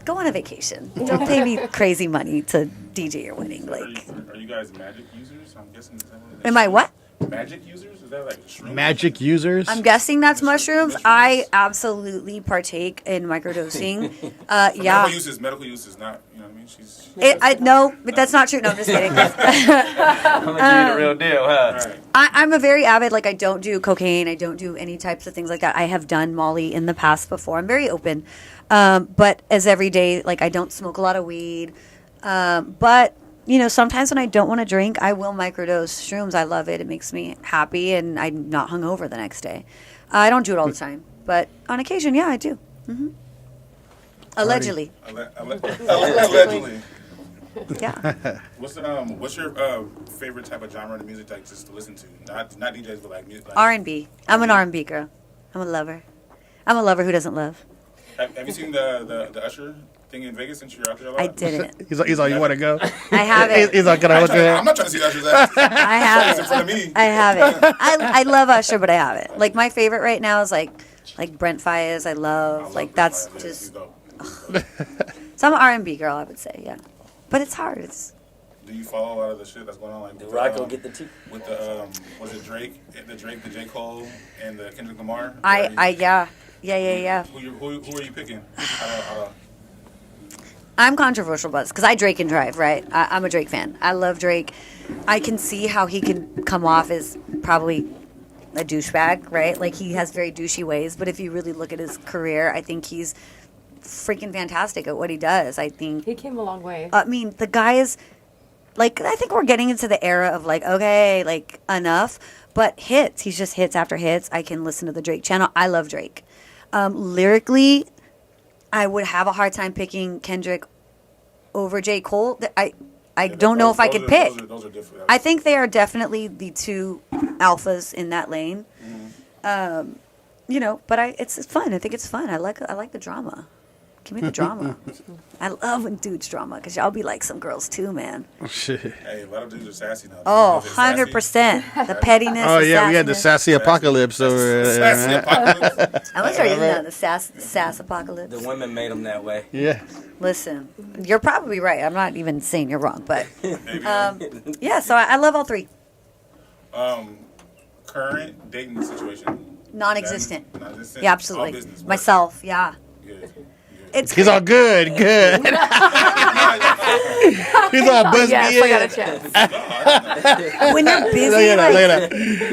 go on a vacation. Don't pay me crazy money to DJ your wedding. Like, Are you guys magic users? I'm guessing. Is that what am I what? Magic users? Is that like shrooms? Magic users. I'm guessing that's mushrooms. I absolutely partake in microdosing. Yeah. Medical uses, not, you know what I mean? She's No, but that's not true. No, I'm just kidding. I'm gonna give you the real deal, huh? Right. I'm a very avid, like, I don't do cocaine. I don't do any types of things like that. I have done Molly in the past before. I'm very open. But as everyday, like, I don't smoke a lot of weed. But, sometimes when I don't want to drink, I will microdose shrooms. I love it. It makes me happy, and I'm not hungover the next day. I don't do it all the time. But on occasion, yeah, I do. Mm-hmm. Allegedly. Allegedly. Yeah. What's your favorite type of genre of music, like, just to listen to? Not DJs, but like music. Like, R&B. I'm an R&B girl. I'm a lover. I'm a lover who doesn't love. Have you seen the Usher thing in Vegas since you're out there a lot? I didn't. He's like, you want to go? I have it. He's like, can I look at I'm not trying to see Usher's ass. I have It's in it. front of me. I have it. I love Usher, but I have it. Like, my favorite right now is like Brent Faiyaz. I love like that's He's just. dope. So I'm an R&B girl, I would say, yeah. But it's hard. Do you follow a lot of the shit that's going on, like Did with Rocco get the tea? with the was it Drake, the J. Cole, and the Kendrick Lamar? Yeah. Who are you picking? I'm controversial, because I Drake and drive, right? I'm a Drake fan. I love Drake. I can see how he can come off as probably a douchebag, right? Like, he has very douchey ways. But if you really look at his career, I think he's freaking fantastic at what he does. I think He came a long way. I mean, the guy is, like, I think we're getting into the era of, like, okay, like, enough. But hits. He's just hits after hits. I can listen to the Drake channel. I love Drake. Lyrically, I would have a hard time picking Kendrick over J. Cole. I don't know if I could pick. Those are different. I think they are definitely the two alphas in that lane. But it's fun. I think it's fun. I like the drama. Give me the drama. I love when dudes drama, because y'all be like some girls too, man. Shit. Hey, a lot of dudes are sassy now. Oh, If they're sassy, 100%. The pettiness. Oh the yeah, we had the sassiness. sassy apocalypse over there. Sassy man. apocalypse. I'm gonna start using that, the sass apocalypse. The women made them that way. Yeah. Listen, you're probably right. I'm not even saying you're wrong, but Maybe. yeah. So I love all three. Current dating situation. Non-existent. Non-existent. Yeah, All absolutely. business, work. Myself. Yeah. Good. It's He's all good. He's all buzz Yes, me I got a in. chance. when you're busy. Look at that, like, look at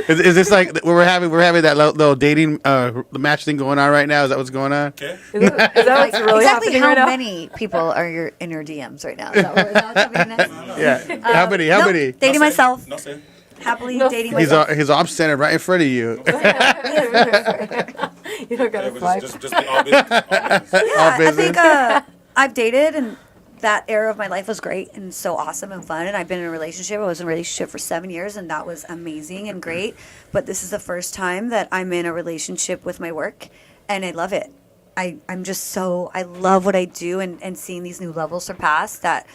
that. Is this like we're having that little dating the match thing going on right now? Is that what's going on? Okay. Is that what's really exactly happening how right now? many people are in your DMs right now? Is that what's happening next? Yeah. How many? How No, many? Dating No, myself. No, say. Happily No. dating He's myself. I'm standing right in front of you. You don't gotta swipe. Just be all business. All business. Yeah, I business. think I've dated, and that era of my life was great and so awesome and fun. And I've been in a relationship. I was in a relationship for 7 years, and that was amazing and great. But this is the first time that I'm in a relationship with my work, and I love it. I love what I do, and seeing these new levels surpass that.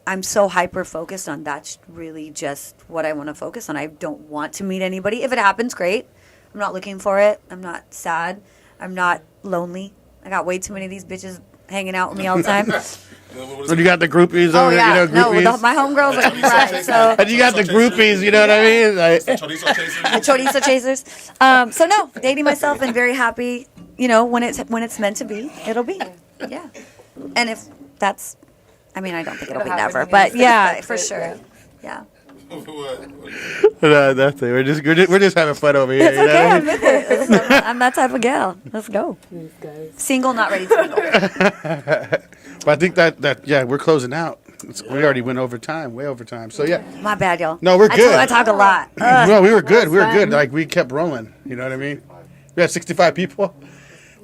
I'm so hyper focused on that's really just what I want to focus on. I don't want to meet anybody. If it happens, great. I'm not looking for it. I'm not sad. I'm not lonely. I got way too many of these bitches hanging out with me all the time. What is When it? you got the groupies Oh over, yeah, you know, no, groupies. my homegirls are right. So And you got the groupies, you know what I mean? Like, Chorizo chasers. chorizo chasers. So no, dating myself and very happy. You know, when it's meant to be, it'll be. Yeah. And if that's, I mean, I don't think it'll be happen never, when but you yeah, expect for it, sure. Yeah. no, that's it. We're just having fun over here. It's you know okay. what I I'm mean? with it. I'm that type of gal. Let's go. These guys. Single, not ready to mingle. But I think that yeah, we're closing out. We already went over time, way over time. So yeah, My bad, y'all. No, we're good. I talk a lot. no, we were good. We were good. Like we kept rolling. You know what I mean? We had 65 people.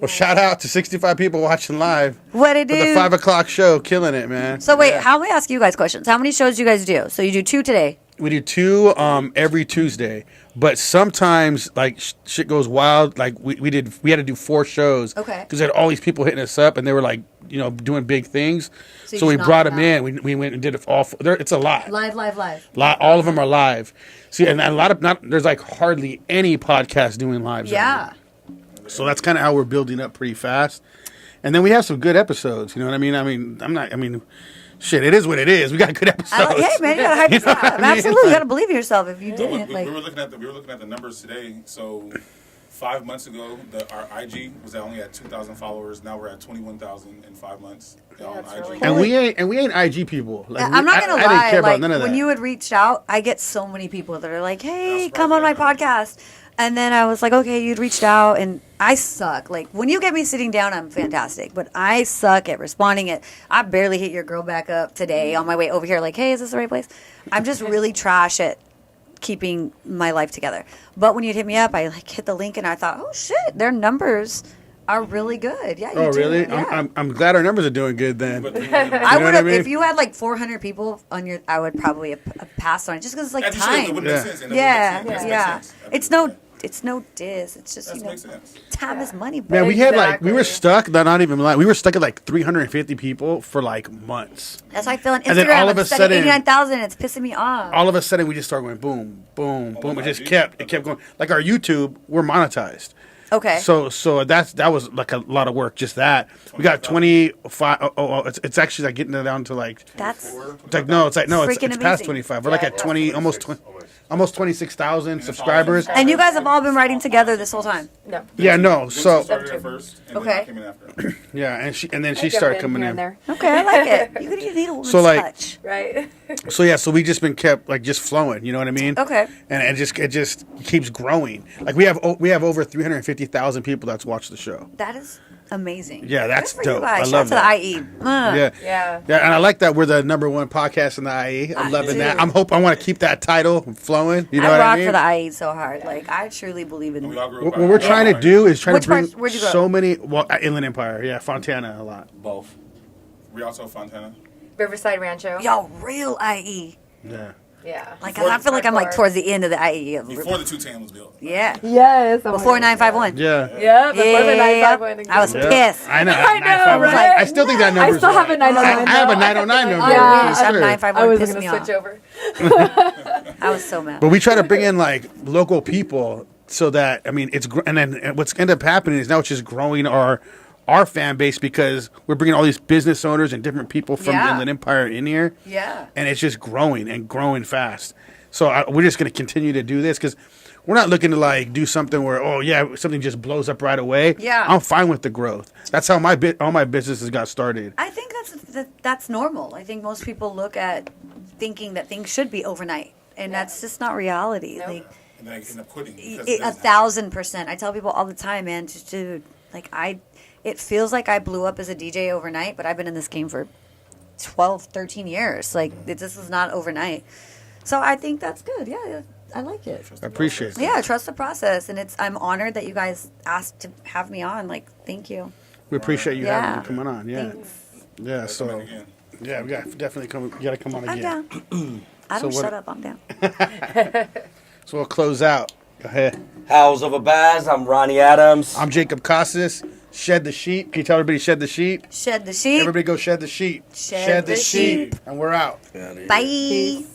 Well, shout out to 65 people watching live. What it For the do? 5 o'clock show, killing it, man. So wait, how let me ask you guys questions? How many shows do you guys do? So you do 2 today. We do 2 every Tuesday, but sometimes like shit goes wild. Like we had to do 4 shows. Okay. Because there had all these people hitting us up, and they were like, you know, doing big things. So you So we just brought knocked them them in. We went and did it all. It's a lot. Live. All of them are live. See, and a lot of there's like hardly any podcast doing lives. Yeah. So that's kind of how we're building up pretty fast. And then we have some good episodes. You know what I mean? Shit, it is what it is. We got good episodes. Hey man, you gotta hype yourself up. I mean? Absolutely, you gotta believe in yourself. If you We didn't, like, were looking at the numbers today. So 5 months ago, our IG was only at 2,000 followers. Now we're at 21,000 in 5 months on that's IG. really And we ain't IG people. Like, I'm not gonna I didn't lie. care about Like none of that. when you had reached out, I get so many people that are like, "Hey, That's come on my right. podcast." And then I was like, "Okay, you'd reached out," and I suck. Like when you get me sitting down, I'm fantastic, but I suck at responding. I barely hit your girl back up today on my way over here. Like, "Hey, is this the right place?" I'm just really trash at keeping my life together. But when you'd hit me up, I like hit the link, and I thought, "Oh shit, their numbers are really good." Yeah. Oh, you do. really? Yeah. I'm glad our numbers are doing good then. But I know would what I have mean? if you had like 400 people on your. I would probably have passed on it just because it's like as you said, it time. would Yeah. make sense. and it would Yeah, make sense. That yeah. makes sense. It's no diss. It's just That makes sense. time is money. But Man, we had like we were Exactly. stuck. Not even lying. We were stuck at like 350 people for like months. that's how I feel on Instagram. And then all of a I'm stuck at sudden- 89,000. It's pissing me off. All of a sudden, we just started going boom, boom, boom. It just IG? kept going. Like our YouTube, we're monetized. Okay. So that was like a lot of work. Just that we got 25. It's actually like getting it down to like. that's It's like no, it's Freaking past amazing. 25. We're like at 20, almost 26,000 subscribers. and you guys have all been writing together this whole time. No. Yeah, no. Vincent So started at first, and then Okay. I came in after. yeah, and then she Jump started in coming here in. and there. Okay, I like it. You need a woman's So, like- touch. Right. So yeah, so we just been kept like just flowing. You know what I mean? Okay. And it just keeps growing. Like we have over 350,000 people that's watched the show. That is amazing. Yeah, that's Good for you dope. guys. I Shout love out that. to the IE. Yeah. Yeah. Yeah, and I like that we're the #1 podcast in the IE. I'm loving that. I want to keep that title flowing. You know I what rock I mean? for the IE so hard. Like I truly believe in. We all grew What up we're trying to do is trying Which to bring parts- where'd you grow up? so many. Well, Inland Empire, yeah, Fontana a lot. Both. Rialto, Fontana. Riverside Rancho. Y'all real IE. Yeah. Yeah. Like I feel like I'm like Hardcore. towards the end of the IE. Before the 210 was built. Yeah. Yes. oh my Before God. 951. Yeah. Yeah. Before the Yeah. 951 I was Yeah. pissed. I know. I know, 951. right? I still think that number. I still have a 909. I have a 909 number. I Yeah. wish. for I'm sure. 951 I was pissed going me to off. switch over. I was so mad. But we try to bring in like local people so that and then what's ended up happening is now it's just growing our fan base because we're bringing all these business owners and different people from Yeah. the Inland Empire in here. Yeah. And it's just growing and growing fast. So we're just going to continue to do this because we're not looking to like do something where something just blows up right away. Yeah. I'm fine with the growth. That's how all my businesses got started. I think that's normal. I think most people look at thinking that things should be overnight, and that's just not reality. Nope. Like And then I end up quitting. because it it, doesn't 1,000%. I tell people all the time, man. Just dude, like it feels like I blew up as a DJ overnight, but I've been in this game for 12, 13 years. Like this is not overnight. So I think that's good. Yeah, I like it. I appreciate it. Yeah, trust the process, and I'm honored that you guys asked to have me on. Like, thank you. We appreciate you Yeah. having me coming on. Yeah. Thanks. Yeah. Come So back again. yeah, we got definitely come. You got to come on I'm again. down. I don't So what- shut up. I'm down. So we'll close out. Go ahead. House of a Baz. I'm Ronnie Adams. I'm Jacob Casas. Shed the sheep. Can you tell everybody shed the sheep? Shed the sheep. Everybody go shed the sheep. Shed the sheep. And we're out. Bye. Peace.